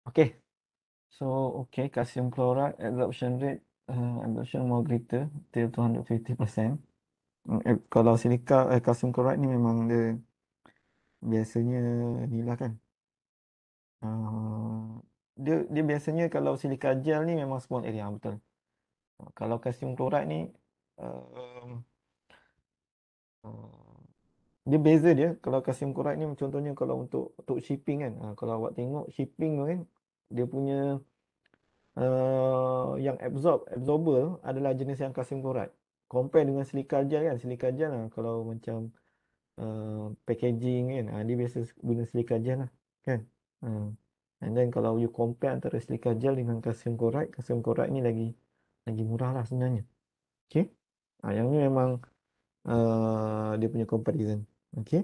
Okay. So, okay, calcium chloride absorption rate, absorption more greater till 250%. Kalau calcium chloride ni memang dia biasanya ni lah kan. Uh, dia biasanya kalau silika gel ni memang small area, betul. Kalau calcium chloride ni uh, uh, dia beza dia. Kalau calcium chloride ni contohnya kalau untuk shipping kan. Kalau awak tengok shipping tu kan, dia punya yang absorber adalah jenis yang calcium chloride. Compare dengan silika gel kan. Silika gel lah kalau macam packaging kan, dia biasa guna silika gel lah kan. Uh, and then kalau you compare antara silika gel dengan calcium chloride ni lagi murah lah sebenarnya. Okay. Yang ni memang dia punya comparison. Okay.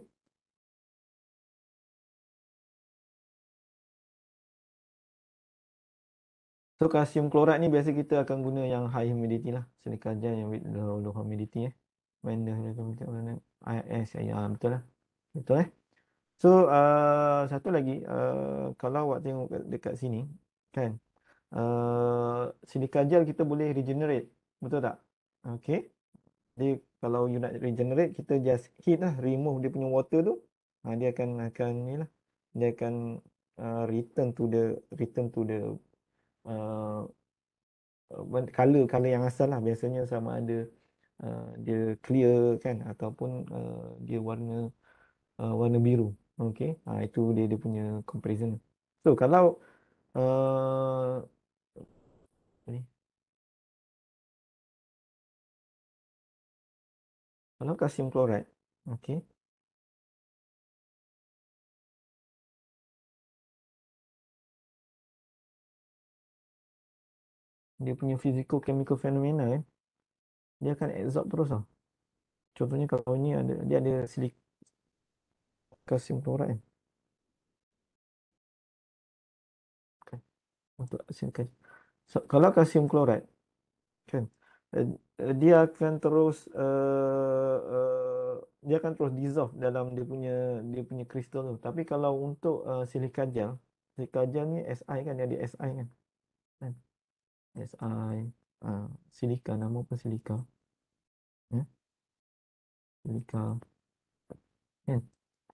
So kalsium klorat ni biasa kita akan guna yang high humidity lah. Silika gel yang with low humidity When the IS, ya betul lah. Betul So satu lagi, kalau awak tengok dekat sini kan, silika gel kita boleh regenerate. Betul tak? Okay. Jadi kalau you nak regenerate, kita just heat lah, remove dia punya water tu. Dia akan ni lah. Dia akan return to the uh, color yang asal lah, biasanya sama ada dia clear kan ataupun dia warna biru. Okey, itu dia punya comparison. So kalau uh, ni kalau kalsium klorat, okey, dia punya physical chemical phenomena dia akan absorb terus tau. Contohnya kalau ni dia ada kalsium klorat kan, untuk silikon. So, kalau kalsium klorat kan, eh, dia akan terus dia akan terus dissolve dalam dia punya kristal tu. Tapi kalau untuk silika gel ni Si kan, dia ada Si kan. Si silika, nama pun silika ya, silika kan,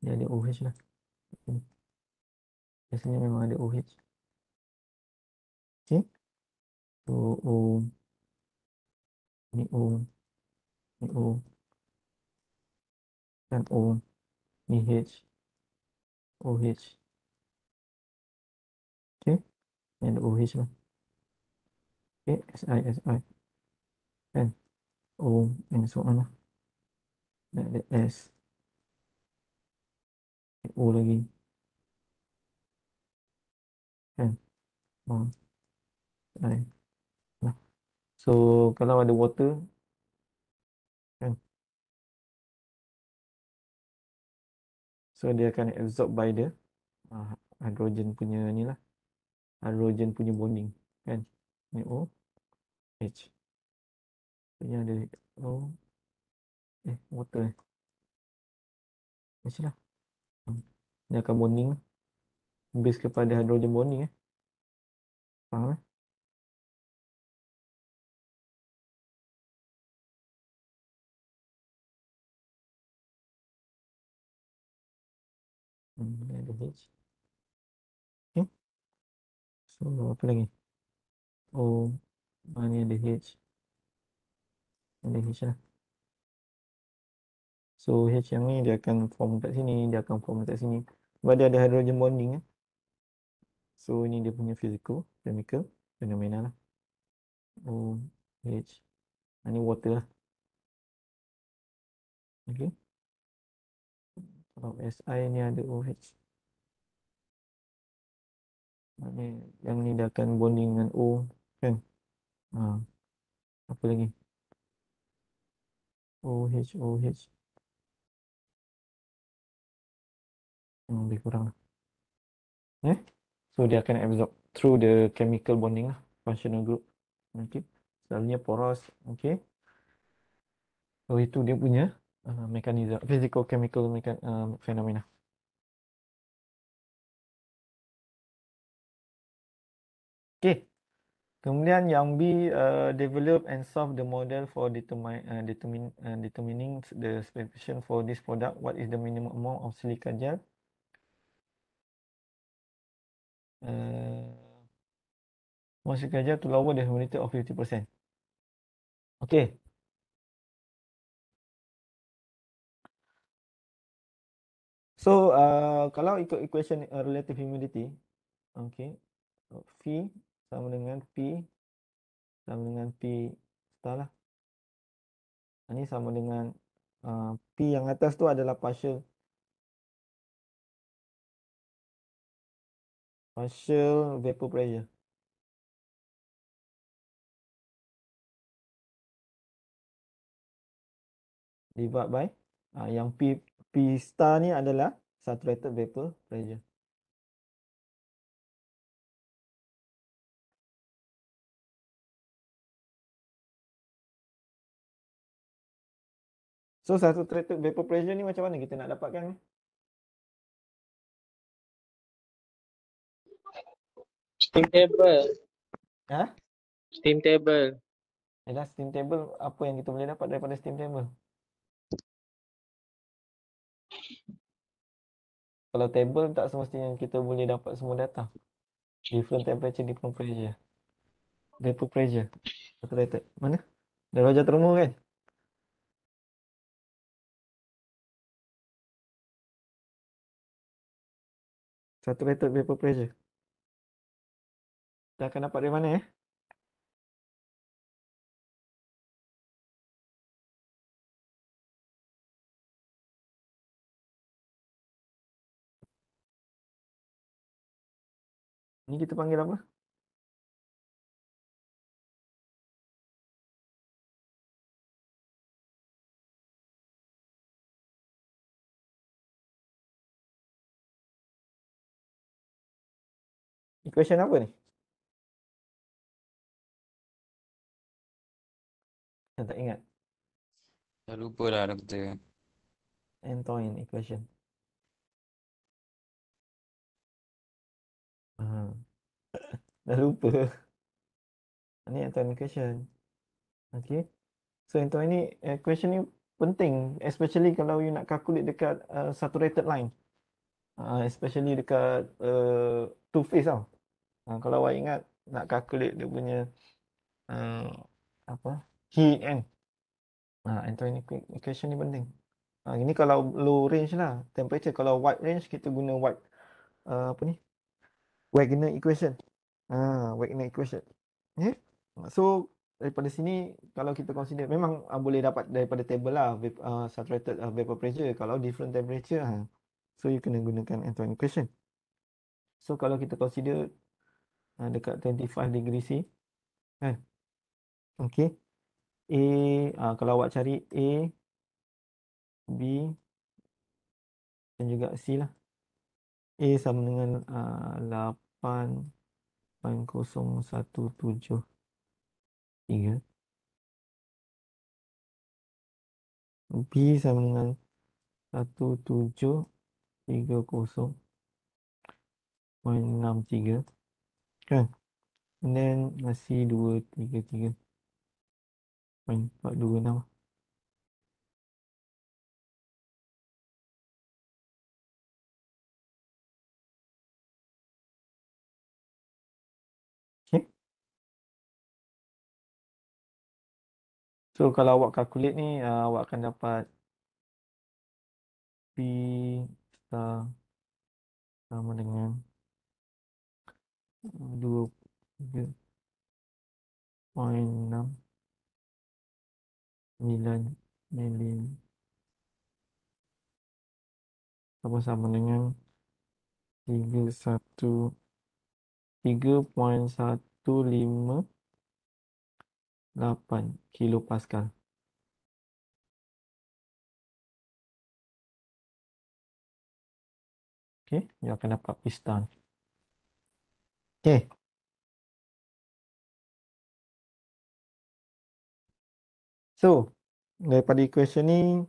dia ada OH lah. Hmm, biasanya memang ada OH. Okay, so O, ni O, ni O, kan O, ni H, OH. Okay, ni ada OH lah. Okay, Si kan, O and so on lah. Dan ada S, O lagi kan. Oh, I. Nah, so kalau ada water kan, so dia akan absorb by the hydrogen punya ni lah, hydrogen punya bonding kan. Ni O, H. Ini ada O, water H lah. Hmm. Dia akan bonding lah, base kepada hydrogen bonding faham Dia ada H. Okay. So apa lagi? O, ni ada H, ada H lah. So H yang ni dia akan form kat sini, dia akan form kat sini. Sebab dia ada hydrogen bonding So ini dia punya physical, chemical, fenomena lah. O, H. Ini water lah. Okay. Kalau Si ni ada OH. Maknanya yang ni dia akan bonding dengan O. Kan? Ha, apa lagi? OH, OH. Lebih kurang lah. So dia akan absorb through the chemical bonding lah. Functional group. Okay. Selalunya poros. Okay. So itu dia punya mekanisme. Physical chemical phenomena. Kemudian yang B, develop and solve the model for determining the specification for this product. What is the minimum amount of silica gel? More silica gel to lower the humidity of 50%. Okay. So, kalau ikut equation relative humidity, okay, V sama dengan P sama dengan P star lah. Ini sama dengan P yang atas tu adalah partial vapor pressure divide by yang P star ni adalah saturated vapor pressure. So saturated vapor pressure ni macam mana kita nak dapatkan ni? Steam table. Ha? Steam table. Ialah steam table, apa yang kita boleh dapat daripada steam table? Kalau table tak semestinya kita boleh dapat semua data. Different temperature, different pressure. Vapor pressure. Saturated. Mana? Darjah termo kan? Saturated vapor pressure. Kita akan dapat dari mana eh? Ni kita panggil apa? Equation apa ni? Saya tak ingat. Dah lupa dah doktor. Antoine equation. Ah, dah lupa. Ni Antoine equation. Okay. So Antoine ni equation ni penting, especially kalau you nak calculate dekat saturated line. Especially dekat two phase tau. Kalau awak ingat nak calculate dia punya uh, apa? Heat kan. Antoine equation ni penting. Ini kalau low range lah temperature. Kalau wide range kita guna apa ni? Wagner equation. Wagner equation. Okay. So daripada sini kalau kita consider memang boleh dapat daripada table lah saturated vapor pressure kalau different temperature. So you kena gunakan Antoine equation. So kalau kita consider dekat 25 degree C kan. Okay. Kalau awak cari A, B dan juga C lah. A sama dengan 8.017. B sama dengan 1730.63 kan. And then C 233.426. Okay. So kalau awak calculate ni awak akan dapat P star sama dengan 23.69 milim sama dengan 3.158 kilopascal. Okay, you akan dapat piston. Okay. So, daripada equation ni,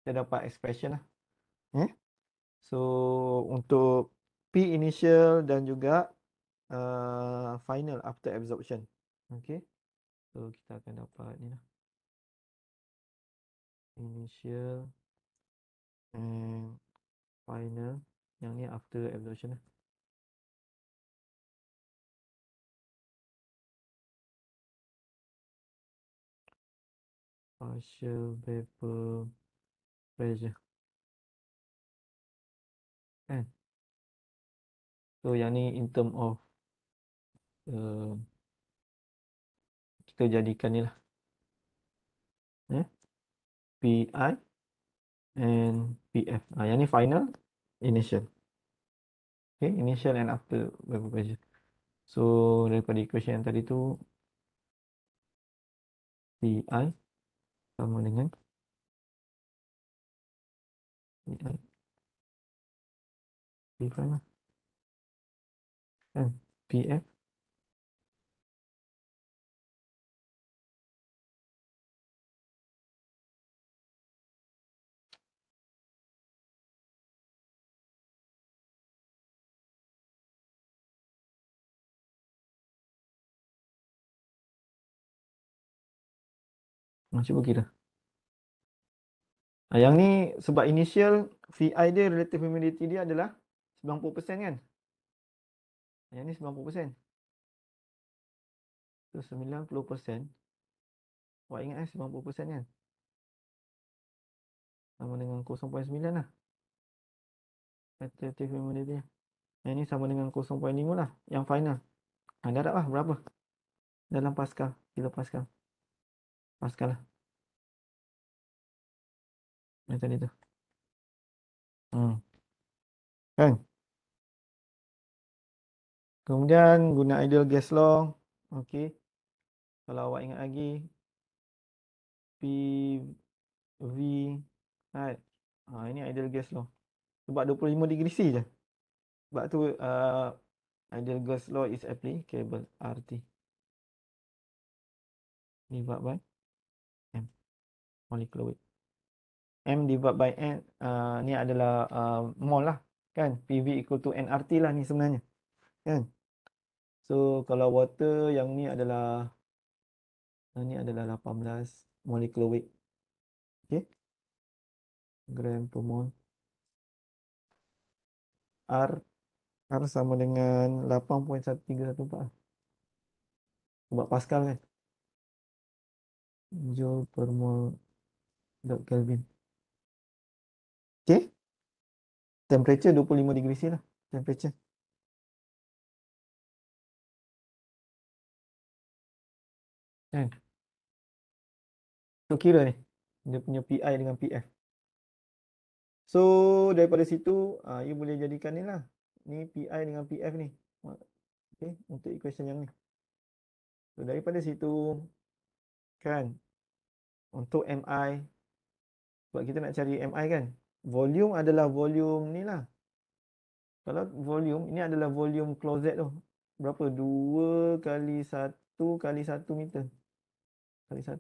kita dapat expression lah. So, untuk P initial dan juga final after absorption. Okay. So kita akan dapat ni lah. Initial and final. Yang ni after absorption lah. Partial vapor pressure. Kan? So yang ni in term of kita jadikan ni lah. PI and PF. Yang ni final, initial. Okay, initial and after vapor pressure. So daripada equation yang tadi tu, PI sama dengan PI P prime lah. Kan? PF cuba kira. Yang ni sebab initial VI dia, relative humidity dia adalah 90% kan? Yang ni 90%. So 90%. Awak ingat 90% kan? Sama dengan 0.9 lah. Relative humidity. Yang ni sama dengan 0.5 lah. Yang final. Darab lah berapa? Dalam Pascal. Kilo Pascal. Pascal lah. Yang tadi tu. Kan? Kemudian guna ideal gas law. Okey. Kalau awak ingat lagi, PV, right. Ini ideal gas law. Sebab 25 degree C je. Sebab tu ideal gas law is applicable. RT divided by M. Molecular weight. M divided by N. Ni adalah mol lah. Kan? PV equal to nRT lah ni sebenarnya. Kan? So kalau water yang ni adalah 18 molecular weight. Okay. Gram per mol. R sama dengan 8.1314. Sebab Pascal kan. Joule per mol dot Kelvin. Okay. Temperature 25 degree C lah. Temperature. Kan. So kira ni. Dia punya PI dengan PF. So daripada situ you boleh jadikan ni lah. Ni PI dengan PF ni. Okay. Untuk equation yang ni. So daripada situ. Kan. Untuk MI. Sebab kita nak cari MI kan. Volume adalah volume ni lah. Kalau volume, ini adalah volume closet tu. Berapa? 2 kali 1 kali 1 meter. Kali 1.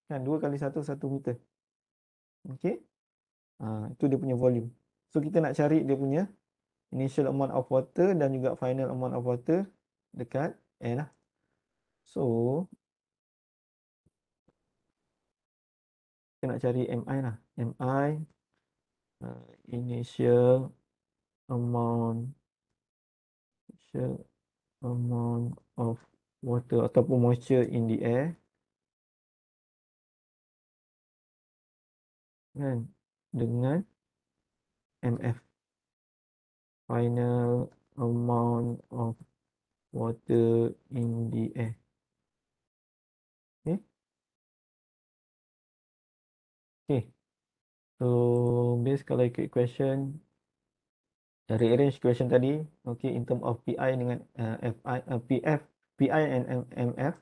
Kan? 2 kali 1, 1 meter. Okey? Itu dia punya volume. So, kita nak cari dia punya initial amount of water dan juga final amount of water dekat air lah. So, kita nak cari MI lah. MI initial amount of water ataupun moisture in the air. Kan? Dengan MF. Final amount of water in the air. Okay. Okay. So, based kalau ikut question, dari arrange question tadi, okay, in term of PI dengan PF, PI and MF,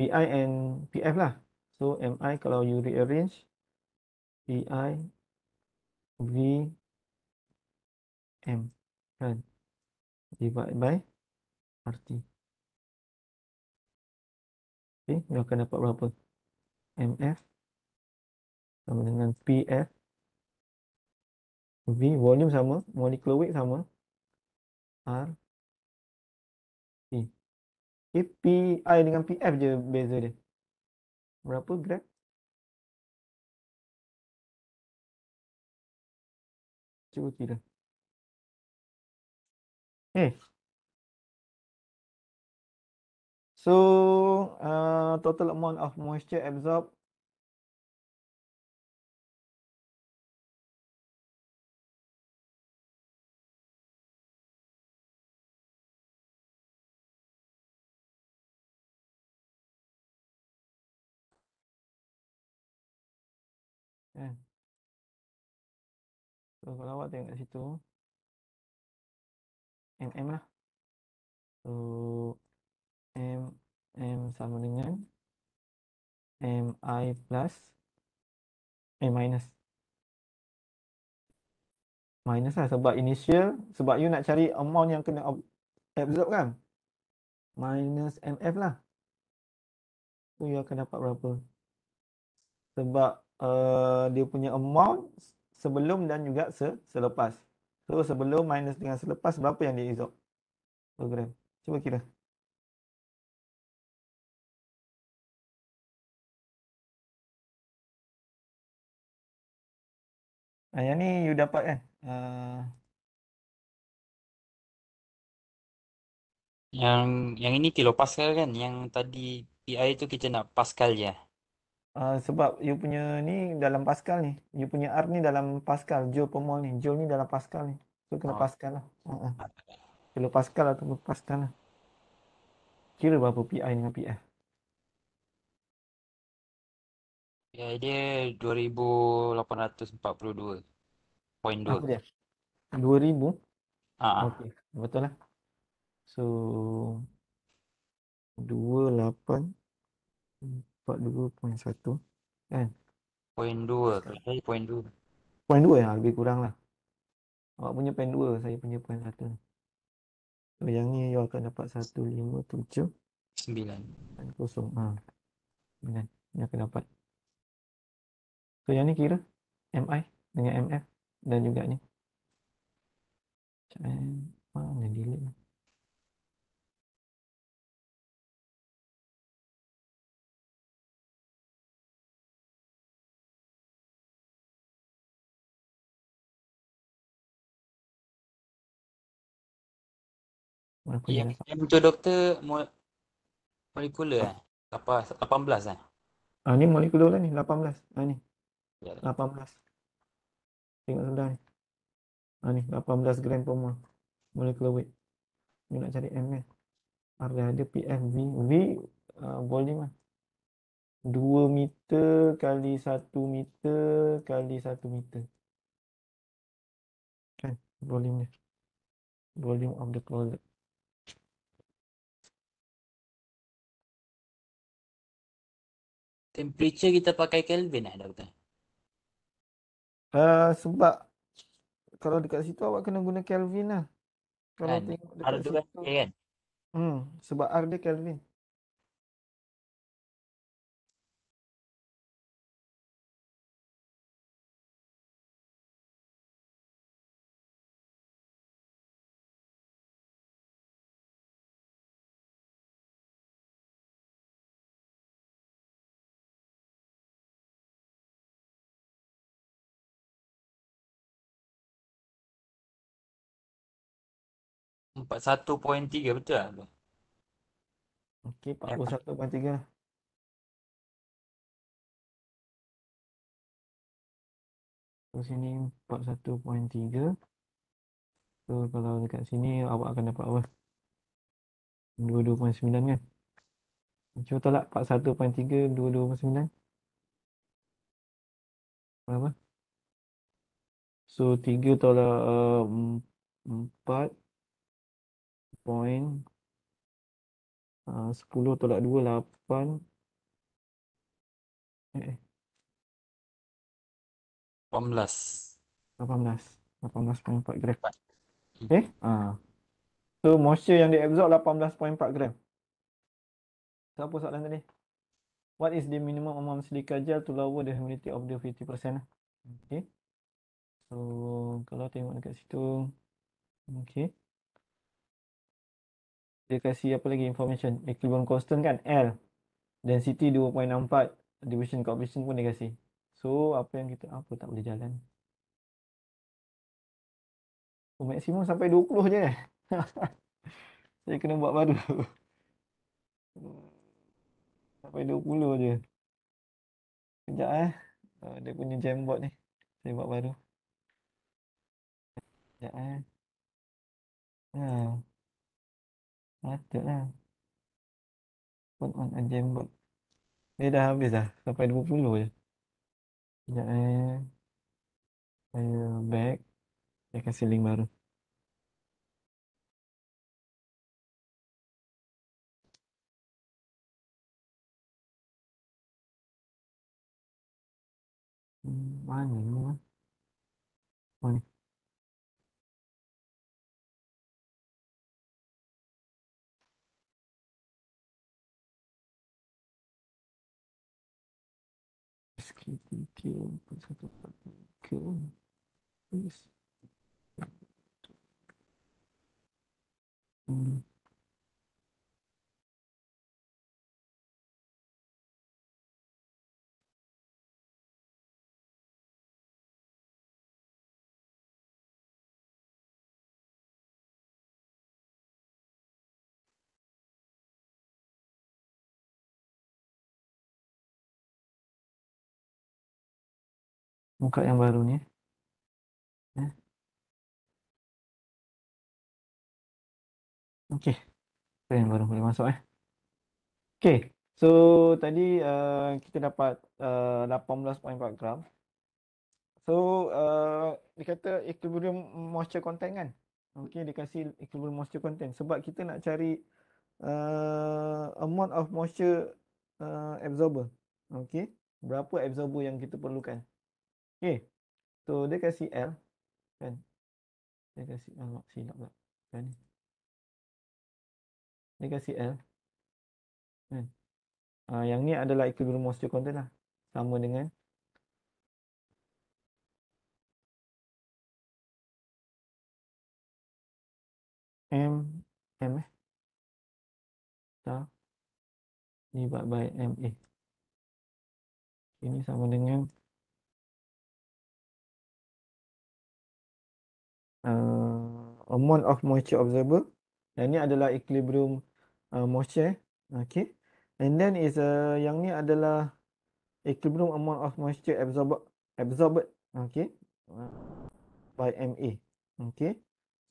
PI and PF lah. So, MI kalau you rearrange, PI, V, M, kan, divided by RT. Okay, you akan dapat berapa? MF sama dengan PF, V, volume sama, molecular weight sama, R Okay, PI dengan PF je beza dia. Berapa gram? Cuba kira. So, total amount of moisture absorbed. Kan? So, kalau awak tengok kat situ, mm lah. So, M sama dengan MI plus minus. Minus lah sebab initial, sebab you nak cari amount yang kena absorb kan. Minus MF lah. So, you akan dapat berapa? Sebab dia punya amount sebelum dan juga selepas. So, sebelum minus dengan selepas, berapa yang dia absorb? Program. Cuba kira. Yang ni you dapat kan? Yang ini kilopascal kan? Yang tadi PI tu kita nak pascal je. Sebab you punya ni dalam Pascal ni. You punya R ni dalam Pascal. Joule per mol ni. Joule ni dalam Pascal ni. So, kena Oh. Pascal lah. Kilo Pascal ataupun Pascal lah. Kira berapa PI dengan PF? PI dia 2842.2. Apa dia? 2000? Ah, Okey. Betul lah. So, 2842.1 kan? Poin 2. Kalau saya poin 2. Poin 2 ya, lebih kurang lah. Awak punya poin 2, saya punya poin 1. So, yang ni you akan dapat 157.0. 9. Kan? Ni akan dapat. So, yang ni kira MI dengan MF dan juga ni. Mana delete ni? Berapa dia dapat? Yang betul doktor molekular apa 18 eh? Ni molekular lah ni, 18. Ni, Ya. 18. Tengok sebelah ni. Ni, 18 gram per mol. Molecular weight. Ni nak cari M ni. Ada PF, V volume lah. 2 meter kali 1 meter kali 1 meter. Kan, volume dia. Volume of the closet. Temperature kita pakai Kelvin doktor? Sebab kalau dekat situ awak kena guna Kelvin lah. Kalau Kan? tengok R dekat tu kan, situ. kan? Sebab R dia Kelvin. Empat satu poin tiga betul tak? Okey, 41.3. So, sini 41.3. So, kalau dekat sini awak akan dapat apa? 22.9 kan? Cuba tolak 41.3, 22.9. Berapa? So, 3 tolak 4 poin 10 tolak 2, 8. 18. 18. 18.4 gram. So, moisture yang diabsorb 18.4 gram. Siapa soalan tadi? What is the minimum amount of silica gel to lower the humidity of the 50%? Okay. So, kalau tengok dekat situ. Okay. Dia kasih apa lagi information? Equilibrium constant kan, L. Density 2.64. Division coefficient pun dia kasih. So, apa yang kita, apa tak boleh jalan. Oh, maksimum sampai 20 je. Saya kena buat baru. Sampai 20 je. Sekejap dia punya Jamboard ni. Saya buat baru. Sekejap Ha, patutlah. Put on a Jamboard. Dia dah habis dah. Sampai 20 je. Sekejap Saya back. Saya kasih link baru. Mana ni? Oh ni. SKTK 4143. Yes. Hmm. Buka yang baru ni. Eh. Okey. Yang baru boleh masuk Okay. So tadi kita dapat 18.4 gram. So dia kata equilibrium moisture content kan. Okay, dia kasih equilibrium moisture content. Sebab kita nak cari amount of moisture absorber. Okay. Berapa absorber yang kita perlukan. Okay. So dia kasih L kan. Dia kasih silap pula. Kan. Dia kasih L kan. Yang ni adalah equilibrium moisture content lah. Sama dengan M M tak divided by MA. Ini sama dengan amount of moisture observer. Yang ni adalah equilibrium moisture. Okay. And then is yang ni adalah equilibrium amount of moisture absorbed. Okay. By MA. Okay.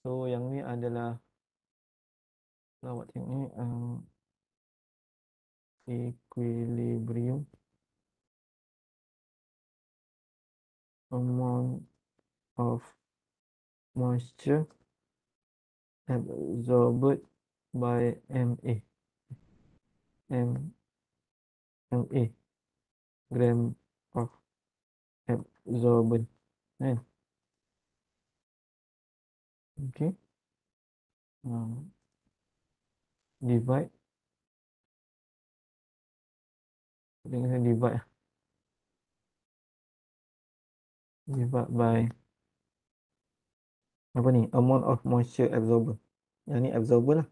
So yang ni adalah awak tengok ni equilibrium amount of moisture absorbed by MA. MA gram of absorbent kan. Okay. Divide dengan divide by apa ni, amount of moisture absorber. Yang ni absorber lah.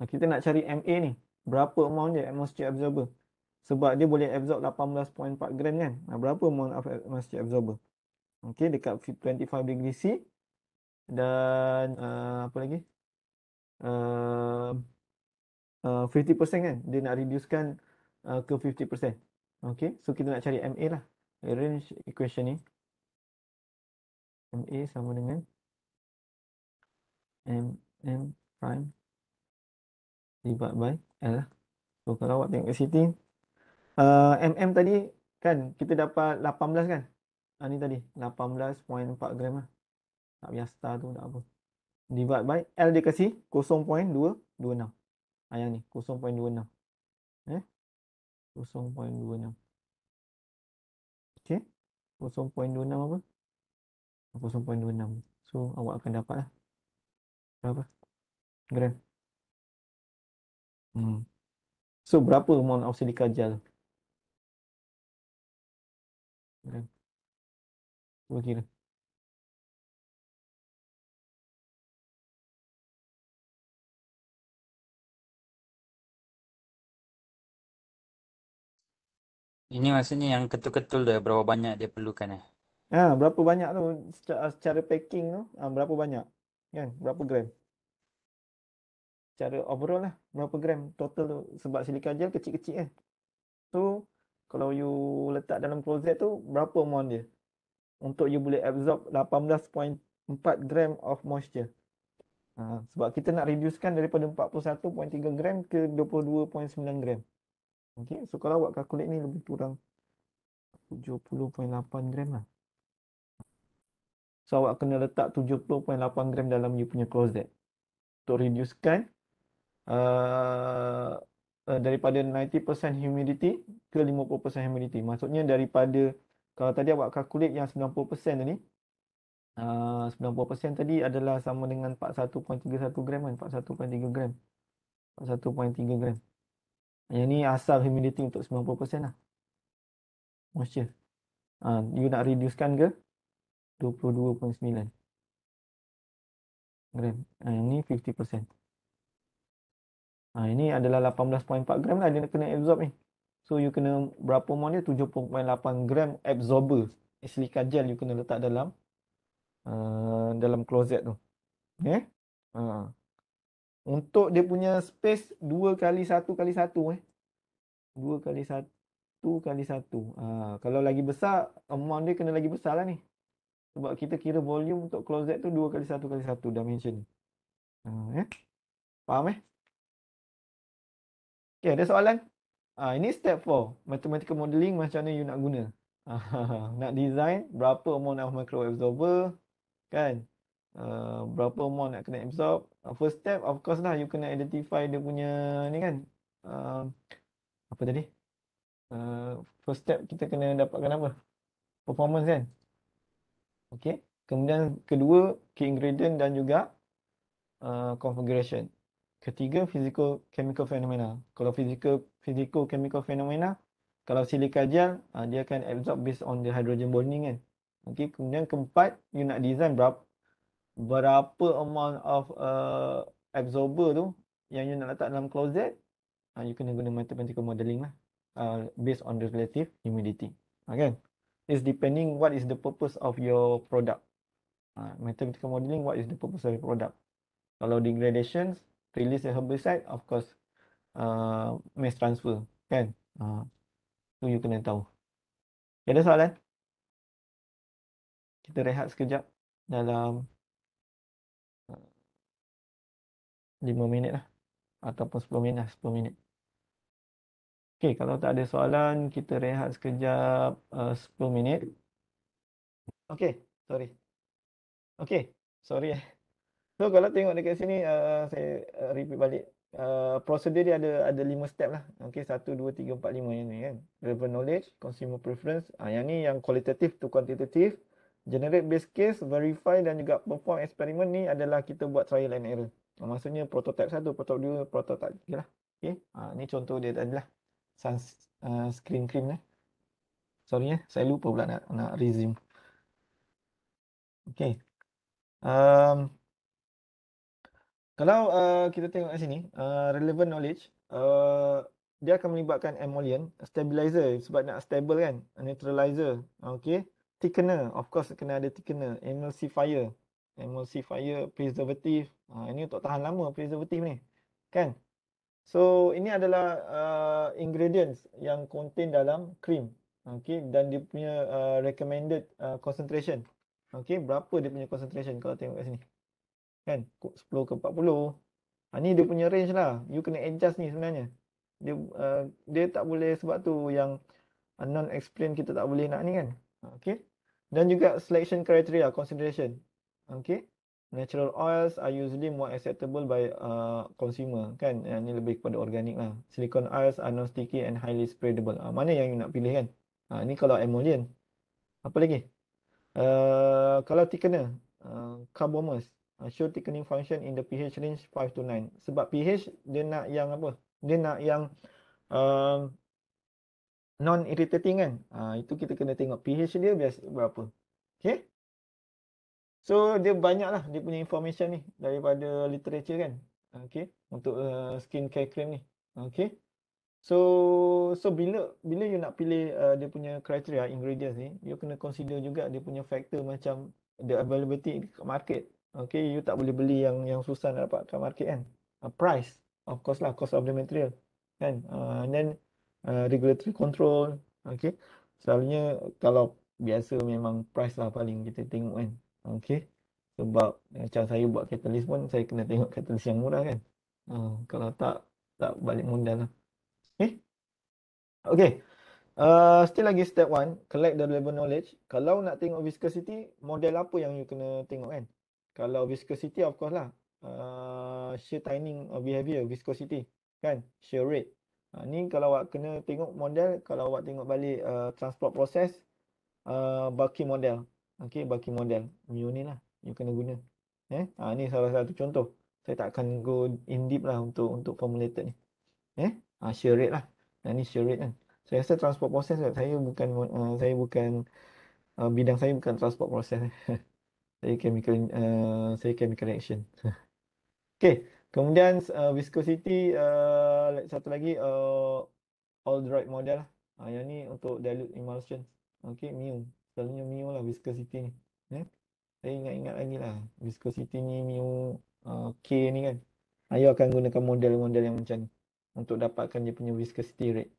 Kita nak cari MA ni. Berapa amount dia moisture absorber. Sebab dia boleh absorb 18.4 gram kan. Berapa amount of moisture absorber. Okay, dekat 25 degree C. Dan apa lagi? 50% kan. Dia nak reducekan ke 50%. Okay, so kita nak cari MA lah. Arrange equation ni. MA sama dengan M prime divided by L. So kalau awak tengok kat sini MM tadi kan kita dapat 18 kan. Ni tadi 18.4 gram lah. Tak payah star tu tak apa. Divide by L dia kasih 0.226. Yang ni 0.26. 0.26. Okay. 0.26 apa? 0.26. So awak akan dapat lah berapa? gram. So berapa amount of silica gel? Gram. Cuba kira. Ini maksudnya yang ketul-ketul dia berapa banyak dia perlukan Berapa banyak tu secara packing tu? Berapa banyak? Kan? Berapa gram? Secara overall lah, berapa gram total tu? Sebab silica gel kecil-kecil kan. So, kalau you letak dalam closet tu, berapa amount dia? Untuk you boleh absorb 18.4 gram of moisture. Sebab kita nak reducekan daripada 41.3 gram ke 22.9 gram. Okay, so kalau awak calculate ni lebih kurang 70.8 gram lah. So awak kena letak 70.8 gram dalam you punya closet untuk reducekan daripada 90% humidity ke 50% humidity. Maksudnya daripada, kalau tadi awak calculate yang 90% tadi, 90% tadi adalah sama dengan 41.31 gram kan, 41.3 gram. 41.3 gram. Yang ni asal humidity untuk 90% lah. Moisture. You nak reducekan ke 22.9 gram. Yang ni 50%. Ini adalah 18.4 gram lah dia kena absorb ni. So you kena berapa amount dia? 70.8 gram absorber silica gel you kena letak dalam closet tu. Okay? Untuk dia punya space 2 kali 1 kali 1 2 kali 1 kali 1. Kalau lagi besar, amount dia kena lagi besar lah ni. Sebab kita kira volume untuk closet tu 2 kali 1 kali 1 dimension. Faham Okay, ada soalan? Ini step 4. Mathematical modeling macam mana you nak guna. Nak design berapa amount of micro absorber. Kan? Berapa amount nak kena absorb. First step, of course lah, you kena identify dia punya ni kan. Apa tadi? First step kita kena dapatkan apa? Performance kan? Okay. Kemudian kedua, key ingredient dan juga configuration. Ketiga, physical chemical phenomena. Kalau physical chemical phenomena, kalau silica gel, dia akan absorb based on the hydrogen bonding kan. Okay. Kemudian keempat, you nak design berapa amount of absorber tu yang you nak letak dalam closet, you kena guna mathematical modeling lah. Based on the relative humidity. Okay. It's depending what is the purpose of your product. Mathematical modeling, what is the purpose of your product. Kalau degradations, release the herbicide, of course, mass transfer, kan? Tu you kena tahu. Ada soalan? Kita rehat sekejap dalam 5 minit lah. Ataupun 10 minit lah, 10 minit. Okay, kalau tak ada soalan, kita rehat sekejap 10 minit. Okay, sorry. Okay, sorry So kalau tengok dekat sini, saya repeat balik. Prosedur dia ada 5 step lah. Okay, 1, 2, 3, 4, 5 yang ni kan. Relevant knowledge, consumer preference. Yang ni yang qualitative to quantitative. Generate base case, verify dan juga perform eksperimen ni adalah kita buat trial and error. Maksudnya prototype 1, prototype 2, prototype 3 lah. Okay, ni contoh dia tadi lah. Sunscreen cream ni. Sorry saya lupa pula nak resume. Okay. Kalau kita tengok kat sini, relevant knowledge, dia akan melibatkan emollient, stabilizer sebab nak stable kan, neutralizer, okay, thickener, of course kena ada thickener, emulsifier, preservative, ini untuk tahan lama preservative ni, kan. So ini adalah ingredients yang contain dalam cream, okay, dan dia punya recommended concentration, okay, berapa dia punya concentration kalau tengok kat sini. Kan 10 ke 40. Ni dia punya range lah. You kena adjust ni sebenarnya. Dia tak boleh, sebab tu yang non-explain kita tak boleh nak ni kan. Okay. Dan juga selection criteria, consideration. Okay. Natural oils are usually more acceptable by consumer kan. Yang ni lebih kepada organik lah. Silicone oils are non-sticky and highly spreadable. Mana yang you nak pilih kan. Ni kalau emollient. Apa lagi? Kalau thickener, carbomerse. show thickening function in the pH range 5 to 9. Sebab pH dia nak yang apa? Dia nak yang non-irritating kan. Itu kita kena tengok pH dia biasa berapa. Okay. So dia banyak lah dia punya information ni daripada literature kan. Okay. Untuk skincare cream ni. Okay. So bila you nak pilih dia punya kriteria ingredients ni, you kena consider juga dia punya factor macam the availability kat market. Okay, you tak boleh beli yang susah nak dapat kat market kan. Price, of course lah, cost of the material kan. And then regulatory control. Okay, selalunya kalau biasa memang price lah paling kita tengok kan. Okay, sebab macam saya buat catalyst pun saya kena tengok catalyst yang murah kan. Kalau tak balik modal lah. Okay. Still lagi step 1, collect the relevant knowledge. Kalau nak tengok viscosity, model apa yang you kena tengok kan? Kalau viscosity, of course lah. Shear tightening behavior, viscosity. Kan? Shear rate. Ni kalau awak kena tengok model, kalau awak tengok balik transport process, bulky model. Okay, bulky model. Mu ni lah, you kena guna. Ni salah satu contoh. Saya tak akan go in deep lah untuk formulated ni. Shear rate lah. Ni shear rate kan. Saya rasa transport process saya bukan bidang saya bukan transport process. Saya chemical reaction. Okay. Kemudian viscosity satu lagi Aldrich model lah. Yang ni untuk dilute emulsion. Okay, mu. Selalunya mu lah viscosity ni. Saya ingat-ingat lagi lah viscosity ni mu K ni kan. You akan gunakan model-model yang macam ni untuk dapatkan dia punya viscosity rate.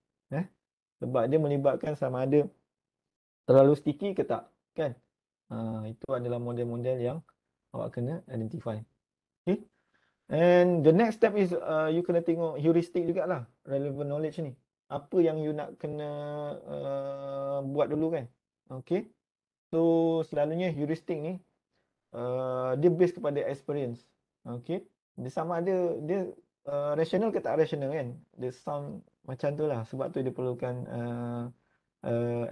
Sebab dia melibatkan sama ada terlalu sticky ke tak kan. Itu adalah model-model yang awak kena identify. Okay. And the next step is you kena tengok heuristic jugalah, relevant knowledge ni. Apa yang you nak kena buat dulu kan. Okay. So selalunya heuristic ni dia based kepada experience. Okay. Dia sama ada dia rational ke tak rational kan. Dia sound macam tu lah. Sebab tu dia perlukan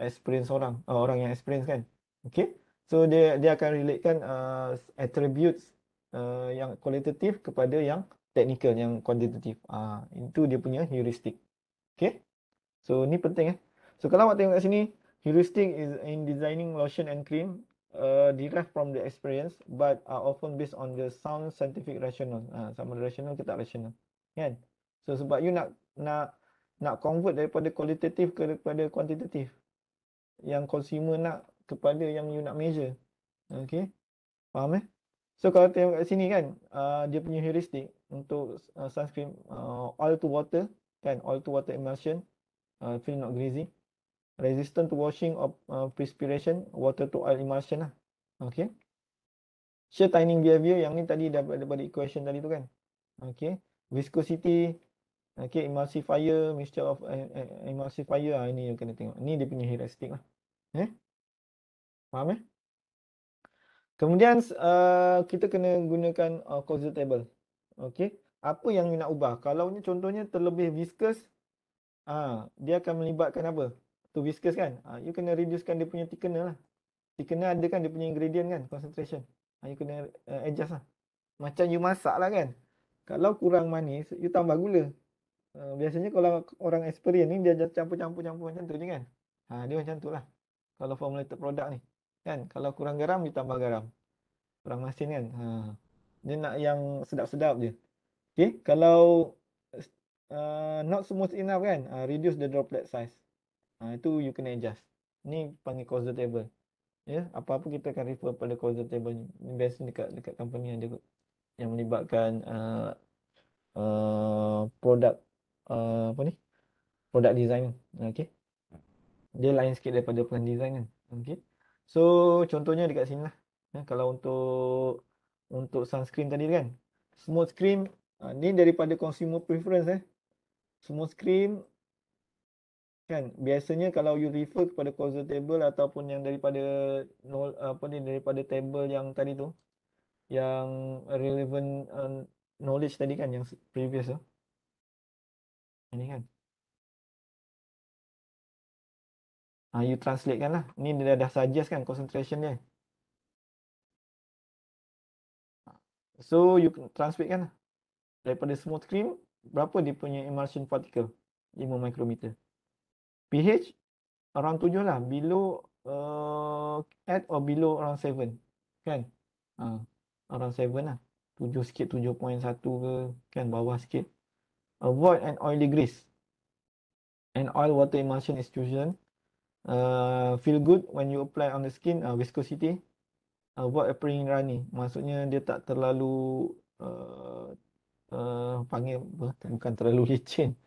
experience orang yang experience kan. Okay. So dia akan relatekan attributes yang kualitatif kepada yang technical, yang kuantitatif. Itu dia punya heuristic. Okay. So ni penting So kalau awak tengok kat sini, heuristic is in designing lotion and cream derived from the experience but are often based on the sound scientific rational. Sama ada rational ke tak rational. Kan? So sebab you nak convert daripada kualitatif kepada kuantitatif. Yang consumer nak kepada yang you nak measure. Okay. Faham So kalau tengok kat sini kan, dia punya heuristic untuk sunscreen oil to water kan, oil to water emulsion, film not greasy, resistant to washing of perspiration, water to oil emulsion lah. Okay. Shear tightening behavior, yang ni tadi daripada equation tadi tu kan. Okay. Viscosity, okay, emulsifier, mixture of emulsifier, ini yang kena tengok. Ni dia punya heuristic lah. Faham Kemudian kita kena gunakan causal table. Okay. Apa yang you nak ubah? Kalau ni contohnya terlebih viscous, dia akan melibatkan apa? Tu viscous kan? You kena reducekan dia punya thickener lah. Thickener ada kan dia punya ingredient kan, concentration. You kena adjust lah. Macam you masak lah kan. Kalau kurang manis, you tambah gula. Biasanya kalau orang experience ni dia campur-campur macam tu je kan. Dia macam tu lah. Kalau formulated product ni. Kan? Kalau kurang garam, you tambah garam. Kurang masin kan. Dia nak yang sedap-sedap je. Okay. Kalau not smooth enough kan, reduce the droplet size. Itu you kena adjust. Ni panggil causal table. Apa-apa kita akan refer pada causal table ni. Biasanya dekat company ada kot. Yang melibatkan produk product design. Okay. Dia lain sikit daripada plan design kan. Okay. So contohnya dekat sini lah. Kalau untuk sunscreen tadi kan. Smooth cream ni daripada consumer preference Smooth cream kan biasanya kalau you refer kepada causal table ataupun yang daripada daripada table yang tadi tu yang relevant knowledge tadi kan yang previous ini kan you translate kan lah. Ni dia dah suggest kan concentration dia. So you transfer kan lah. Daripada smooth cream, berapa dia punya emulsion particle? 5 micrometer. pH around 7 lah, below at or below around 7 kan. Around 7 lah, 7 sikit, 7.1 ke kan, bawah sikit. Avoid an oily grease and oil water emulsion extrusion. Feel good when you apply on the skin. Viscosity, avoid appearing runny, maksudnya dia tak terlalu panggil apa, bukan terlalu licin.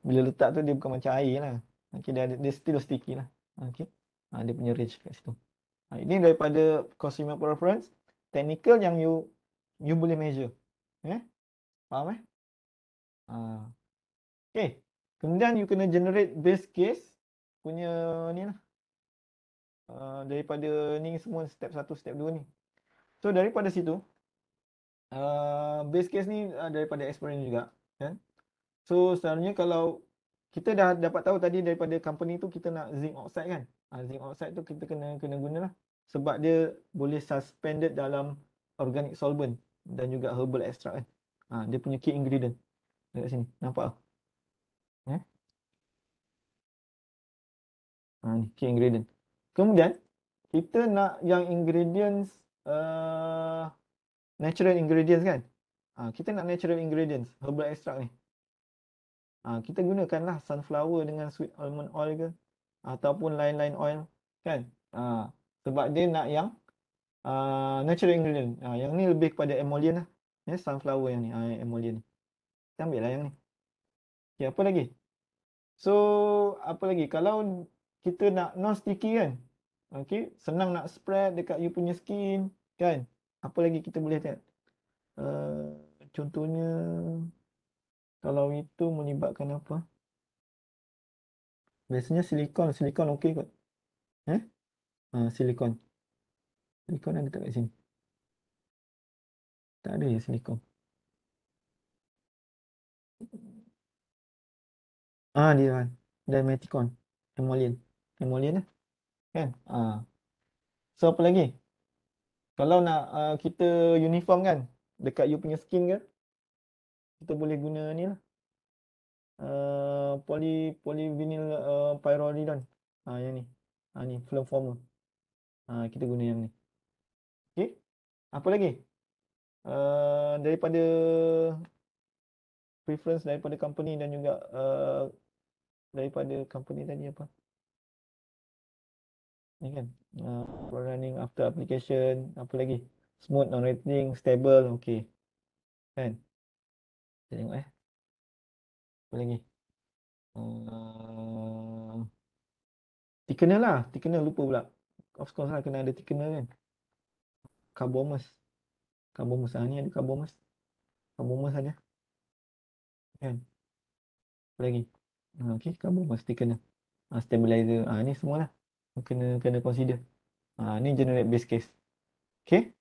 Bila letak tu dia bukan macam air lah. Okay, dia still sticky lah. Okay. Dia punya range kat situ. Ini daripada consumer preference. Technical yang you boleh measure. Faham Okay. Kemudian you kena generate base case punya ni lah. Daripada ni semua step 1, step 2 ni. So daripada situ, base case ni daripada experience juga kan. So sebenarnya kalau kita dah dapat tahu tadi daripada company tu kita nak zinc oxide kan. Zinc oxide tu kita kena guna lah. Sebab dia boleh suspended dalam organic solvent dan juga herbal extract kan. Dia punya key ingredient dekat sini. Nampak tak? Ni key ingredient. Kemudian kita nak yang ingredients natural ingredients kan. Kita nak natural ingredients, herbal extract ni. Kita gunakanlah sunflower dengan sweet almond oil ke ataupun lain-lain oil kan. Sebab dia nak yang natural ingredient. Yang ni lebih kepada emollient lah. Sunflower yang ni, emollient ni. Kita ambil lah yang ni. Okay, apa lagi? So, apa lagi? Kalau kita nak non-sticky kan. Okay, senang nak spread dekat you punya skin kan. Apa lagi kita boleh tengok? Contohnya kalau itu melibatkan apa? Biasanya silikon okey kot. Silikon ada tak kat sini? Tak ada ya silikon. Dia kan. Dimeticon. Emollient lah. Kan? So apa lagi? Kalau nak kita uniform kan dekat you punya skin ke, kita boleh guna ni lah. Polyvinyl pyrrolidone. Yang ni. Ni film former. Kita guna yang ni. Okey. Apa lagi? Daripada preference daripada company dan juga daripada company tadi apa? Ni kan. Running after application, apa lagi? Smooth, non-rating, stable, okey. Kan? Kita tengok apa lagi? Thickener lah. Thickener lupa pula. Of course lah kena ada thickener kan. Carbomus. Ni ada carbomus. Carbomus saja. Kan? Apa lagi? Okey, carbomus thickener. Stabilizer. Ni semua lah. Kena consider. Ni generate base case. Okay.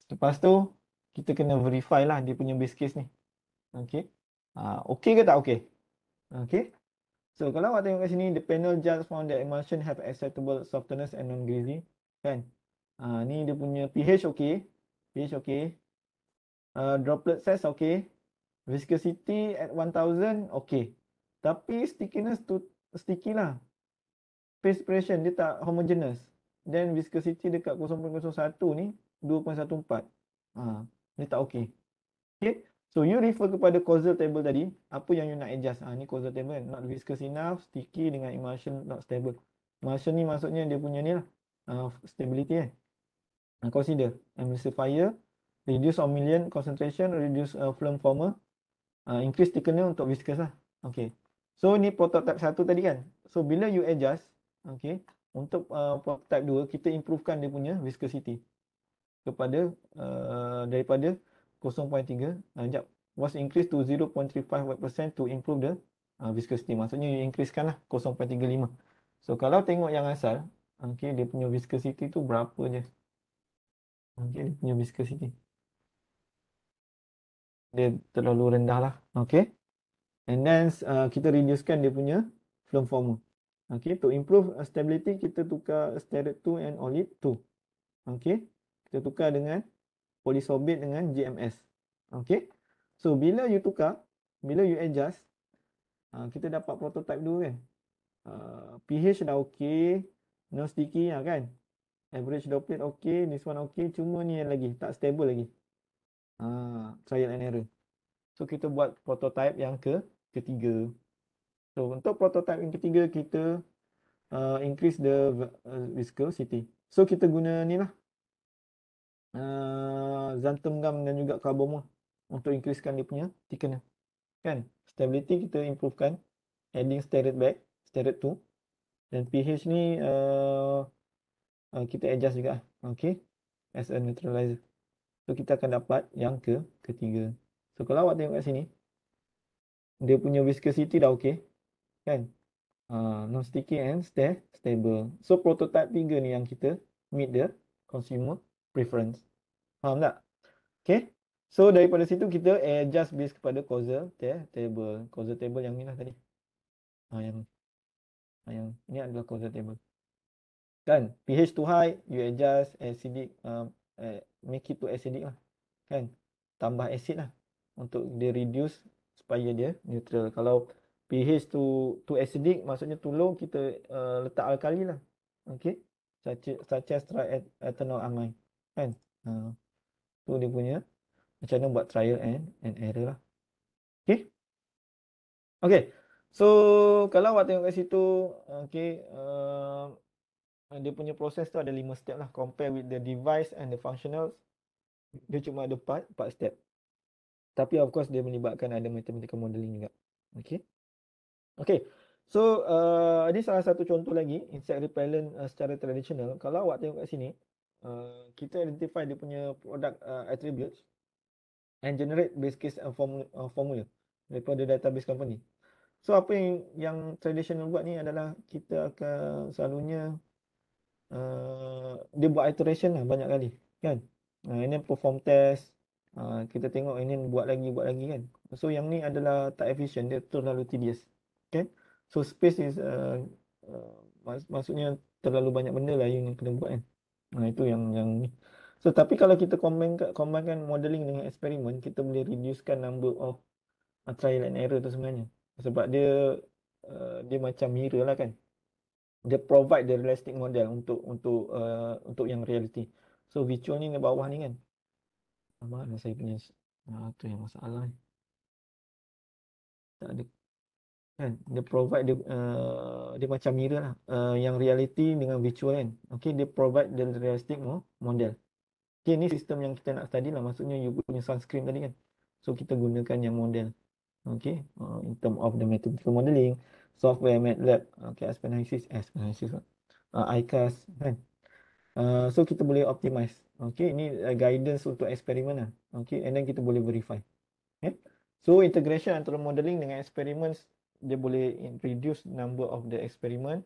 Lepas tu kita kena verify lah dia punya base case ni. Okay. Okay ke tak okay? Okay. So kalau awak tengok kat sini, the panel just found that emulsion have acceptable softness and non-greasy. Kan? Ni dia punya pH okay. pH okay. Droplet size okay. Viscosity at 1000 okay. Tapi stickiness tu sticky lah. Phase separation dia tak homogeneous. Then viscosity dekat 0.01 ni 2.14. Ni tak okay. Okay. So you refer kepada causal table tadi, apa yang you nak adjust. Ni causal table kan. Not viscous enough, sticky dengan emulsion not stable. Emulsion ni maksudnya dia punya ni lah. Stability kan. Consider emulsifier, reduce ommilion concentration, reduce film former, increase thickener untuk viscous lah. Okay. So ni prototype 1 tadi kan. So bila you adjust, okay, untuk prototype 2 kita improvekan dia punya viscosity kepada daripada 0.3 was increased to 0.35% to improve the viscosity. Maksudnya you increasekan lah 0.35. So kalau tengok yang asal, okay, dia punya viscosity tu berapa je? Okay, dia punya viscosity dia terlalu rendah lah. Okay. And then kita reducekan dia punya film former. Okay, to improve stability kita tukar steroid 2 and OLED 2. Okay, kita tukar dengan polysorbate dengan GMS. Okay. So bila you tukar, bila you adjust, kita dapat prototype dulu kan. pH dah okey, no sticky lah kan. Average droplet okey, this one okey, cuma ni yang lagi tak stable lagi. Trial and error. So kita buat prototype yang ketiga. So untuk prototype yang ketiga kita increase the viscosity. So kita guna ni lah, xanthan gum dan juga carbomer untuk increasekan dia punya thickener. Kan? Stability kita improvekan, adding steroid back, steroid 2. Dan pH ni kita adjust juga. Okay. As a neutralizer. So kita akan dapat yang ketiga. So kalau awak tengok kat sini, dia punya viscosity dah okey. Kan? Non sticky and stable. So prototype 3 ni yang kita meet the consumer preference. Faham tak? Okay. So daripada situ kita adjust base kepada causal table. Causal table yang ni lah tadi. Yang ni adalah causal table. Kan? pH too high, you adjust acidic, make it to acidic lah. Kan? Tambah acid lah untuk dia reduce supaya dia neutral. Kalau pH too acidic, maksudnya too low, kita letak alkali lah. Okay. Such as triethanol amine. Kan? Tu dia punya macam mana buat trial and error lah. Okay. Okay. So kalau awak tengok kat situ, okay, dia punya proses tu ada 5 step lah. Compare with the device and the functionals, dia cuma ada 4 step. Tapi of course dia melibatkan ada mathematical modeling juga. Okay. Okay. So ini salah satu contoh lagi insect repellent secara tradisional. Kalau awak tengok kat sini, kita identify dia punya product attributes and generate base case formula daripada database company. So apa yang traditional buat ni adalah kita akan selalunya dia buat iteration lah banyak kali kan. Ini perform test, kita tengok ini buat lagi kan. So yang ni adalah tak efficient, dia terlalu tedious kan. So space is maksudnya terlalu banyak benda lah yang kena buat kan. Itu yang ni. So tapi kalau kita combine modeling dengan eksperimen, kita boleh reducekan number of trial and error tu sebenarnya. Sebab dia macam mirror lah kan. Dia provide the realistic model untuk yang reality. So virtual ni di bawah ni kan. Mana saya punya tu yang masalah ni. Tak ada kan. Dia provide dia macam mirror lah. Yang reality dengan virtual kan. Okay, dia provide the realistic model. Okay, ni sistem yang kita nak study lah. Maksudnya you punya sunscreen tadi kan. So kita gunakan yang model. Okay, in term of the mathematical modeling, software, MATLAB, okay, Aspen-HYSYS, ICAS kan. So kita boleh optimize. Okay, ini guidance untuk eksperimen lah. Okay, and then kita boleh verify. Okay. So integration antara modeling dengan experiments, dia boleh reduce number of the experiment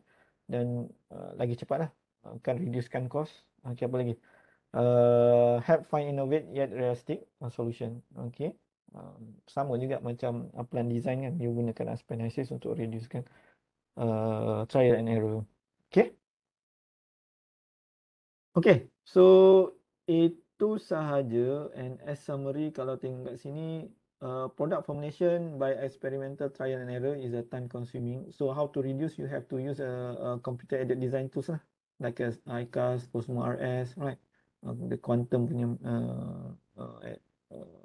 dan lagi cepat lah. Akan reducekan cost. Okay, apa lagi? Help find innovate yet realistic solution. Okay. Sama juga macam plan design kan, you gunakan Aspen-HYSYS untuk reducekan trial and error. Okay. Okay, so itu sahaja, and as summary kalau tengok kat sini, product formulation by experimental trial and error is a time consuming. So how to reduce, you have to use a computer aided design tools lah, like ICAS, Cosmo RS, right? The quantum punya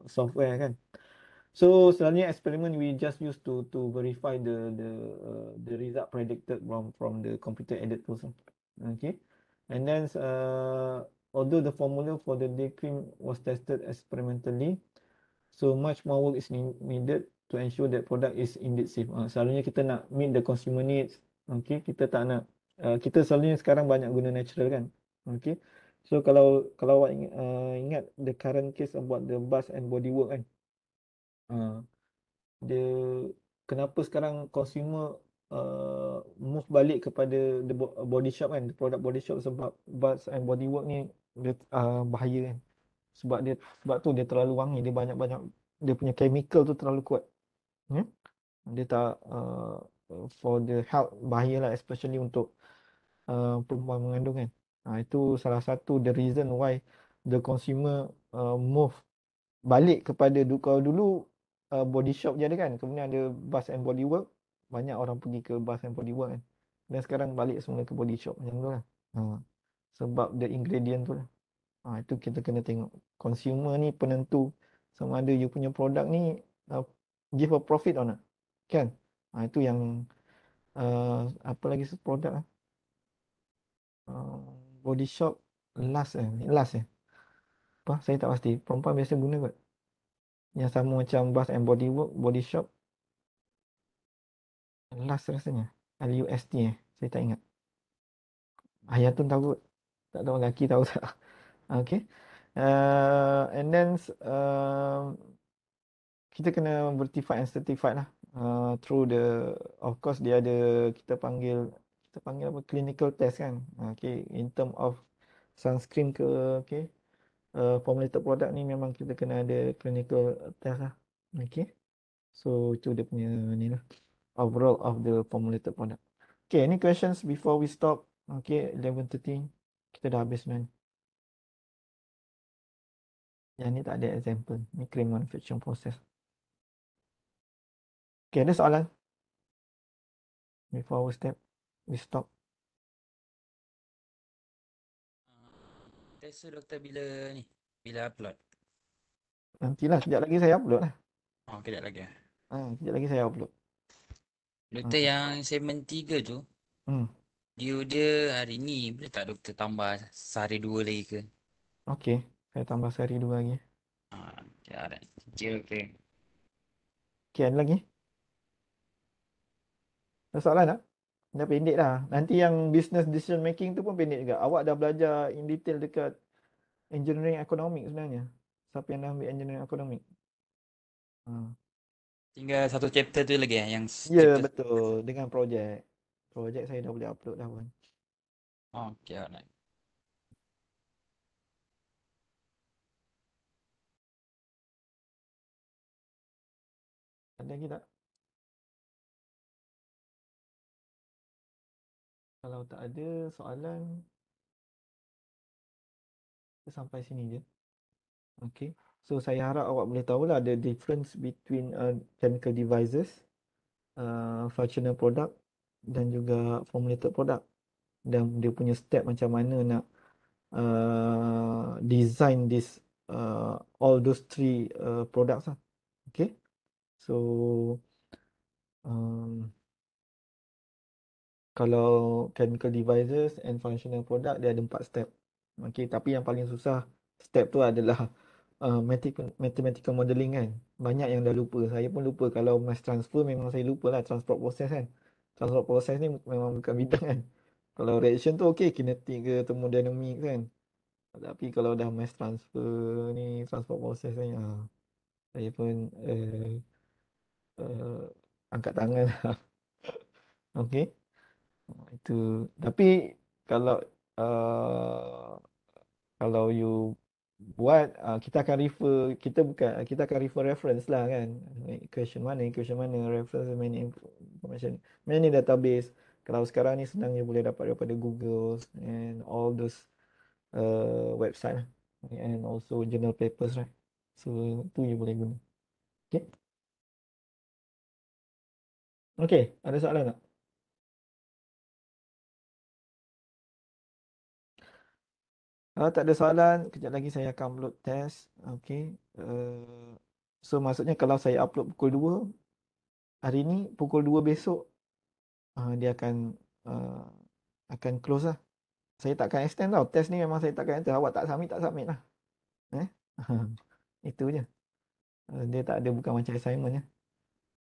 software kan. So selalunya eksperimen we just use to verify the result predicted from the computer aided tools. Okay. And then although the formula for the day cream was tested experimentally, so much more work is needed to ensure that product is indeed safe. Selalunya kita nak meet the consumer needs. Okay, kita tak nak kita selalunya sekarang banyak guna natural kan. Okay. So kalau awak ingat the current case about the bus and body work kan. Dia kenapa sekarang consumer move balik kepada the body shop kan, the product body shop, sebab bath and body work ni dia bahaya kan. Sebab tu dia terlalu wangi, dia banyak-banyak, dia punya chemical tu terlalu kuat. Dia tak for the health bahaya lah, especially untuk perempuan mengandung kan. Itu salah satu the reason why the consumer move balik kepada kalau dulu body shop je ada kan, kemudian ada Bath and Body Work, banyak orang pergi ke Bath and Body Work kan, dan sekarang balik semula ke body shop macam tu lah. Sebab the ingredient tu lah. Itu kita kena tengok consumer ni penentu sama ada you punya produk ni give a profit or not, kan. Itu yang apa lagi produk body shop last apa saya tak pasti, perempuan biasa guna kot, yang sama macam Bath and Body Work, Body Shop, last rasanya LUST saya tak ingat. Hayatun tahu kot, tak tahu lelaki tahu tak. Okay. And then kita kena certified and certified lah, through the, of course dia ada, kita panggil apa, clinical test kan. Okay, in term of sunscreen ke, okay, formulated product ni memang kita kena ada clinical test lah. Okay, so itu dia punya ni lah, overall of the formulated product. Okay, any questions before we stop? Okay, 11:30 kita dah habis man. Yang ni tak ada example, ni cream manufacturing process. Okay, ada soalan before we stop? Test tu doktor bila upload? Nantilah, sekejap lagi saya upload lah. Kejap lagi. Sekejap lagi saya upload. Doktor yang segmen 3 tu, Hmm. dia hari ni boleh tak doktor tambah sehari 2 lagi ke? Okay, saya tambah sehari 2 lagi. Okay. Okay, ada lagi? Ada soalan tak? Dah pendek dah. Nanti yang business decision making tu pun pendek juga. Awak dah belajar in detail dekat engineering economic sebenarnya. Siapa yang dah ambil engineering economic? Tinggal satu chapter tu lagi yang Ya, chapter. betul. Dengan projek. Projek saya dah boleh upload dah pun. Okay, alright. Ada lagi tak? Kalau tak ada soalan, kita sampai sini je. Okay. So saya harap awak boleh tahulah the difference between chemical devices, functional product dan juga formulated product. Dan dia punya step macam mana nak design this all those three products lah. Okay. So kalau chemical devices and functional product dia ada 4 step. Okay, tapi yang paling susah step tu adalah mathematical modeling kan. Banyak yang dah lupa. Saya pun lupa. Kalau mass transfer memang saya lupa lah, transport process kan. Transport process ni memang bukan bidang kan. Kalau reaction tu okay, kinetic ke thermodynamic kan. Tapi kalau dah mass transfer ni, transport process ni, saya pun angkat tangan lah. Okay. Itu. Tapi kalau kalau you buat, kita akan refer, kita akan refer reference lah kan. Equation mana, reference many information, many database. Kalau sekarang ni senang you boleh dapat daripada Google and all those website lah. And also journal papers, right? So tu you boleh guna. Okay. Okay, ada soalan tak? Kalau tak ada soalan, kejap lagi saya akan upload test. Okay. So maksudnya kalau saya upload pukul 2 hari ni, pukul 2 besok dia akan close lah. Saya takkan extend tau. Test ni memang saya takkan extend. Awak tak submit lah. Itu je. Dia tak ada, bukan macam assignment ya.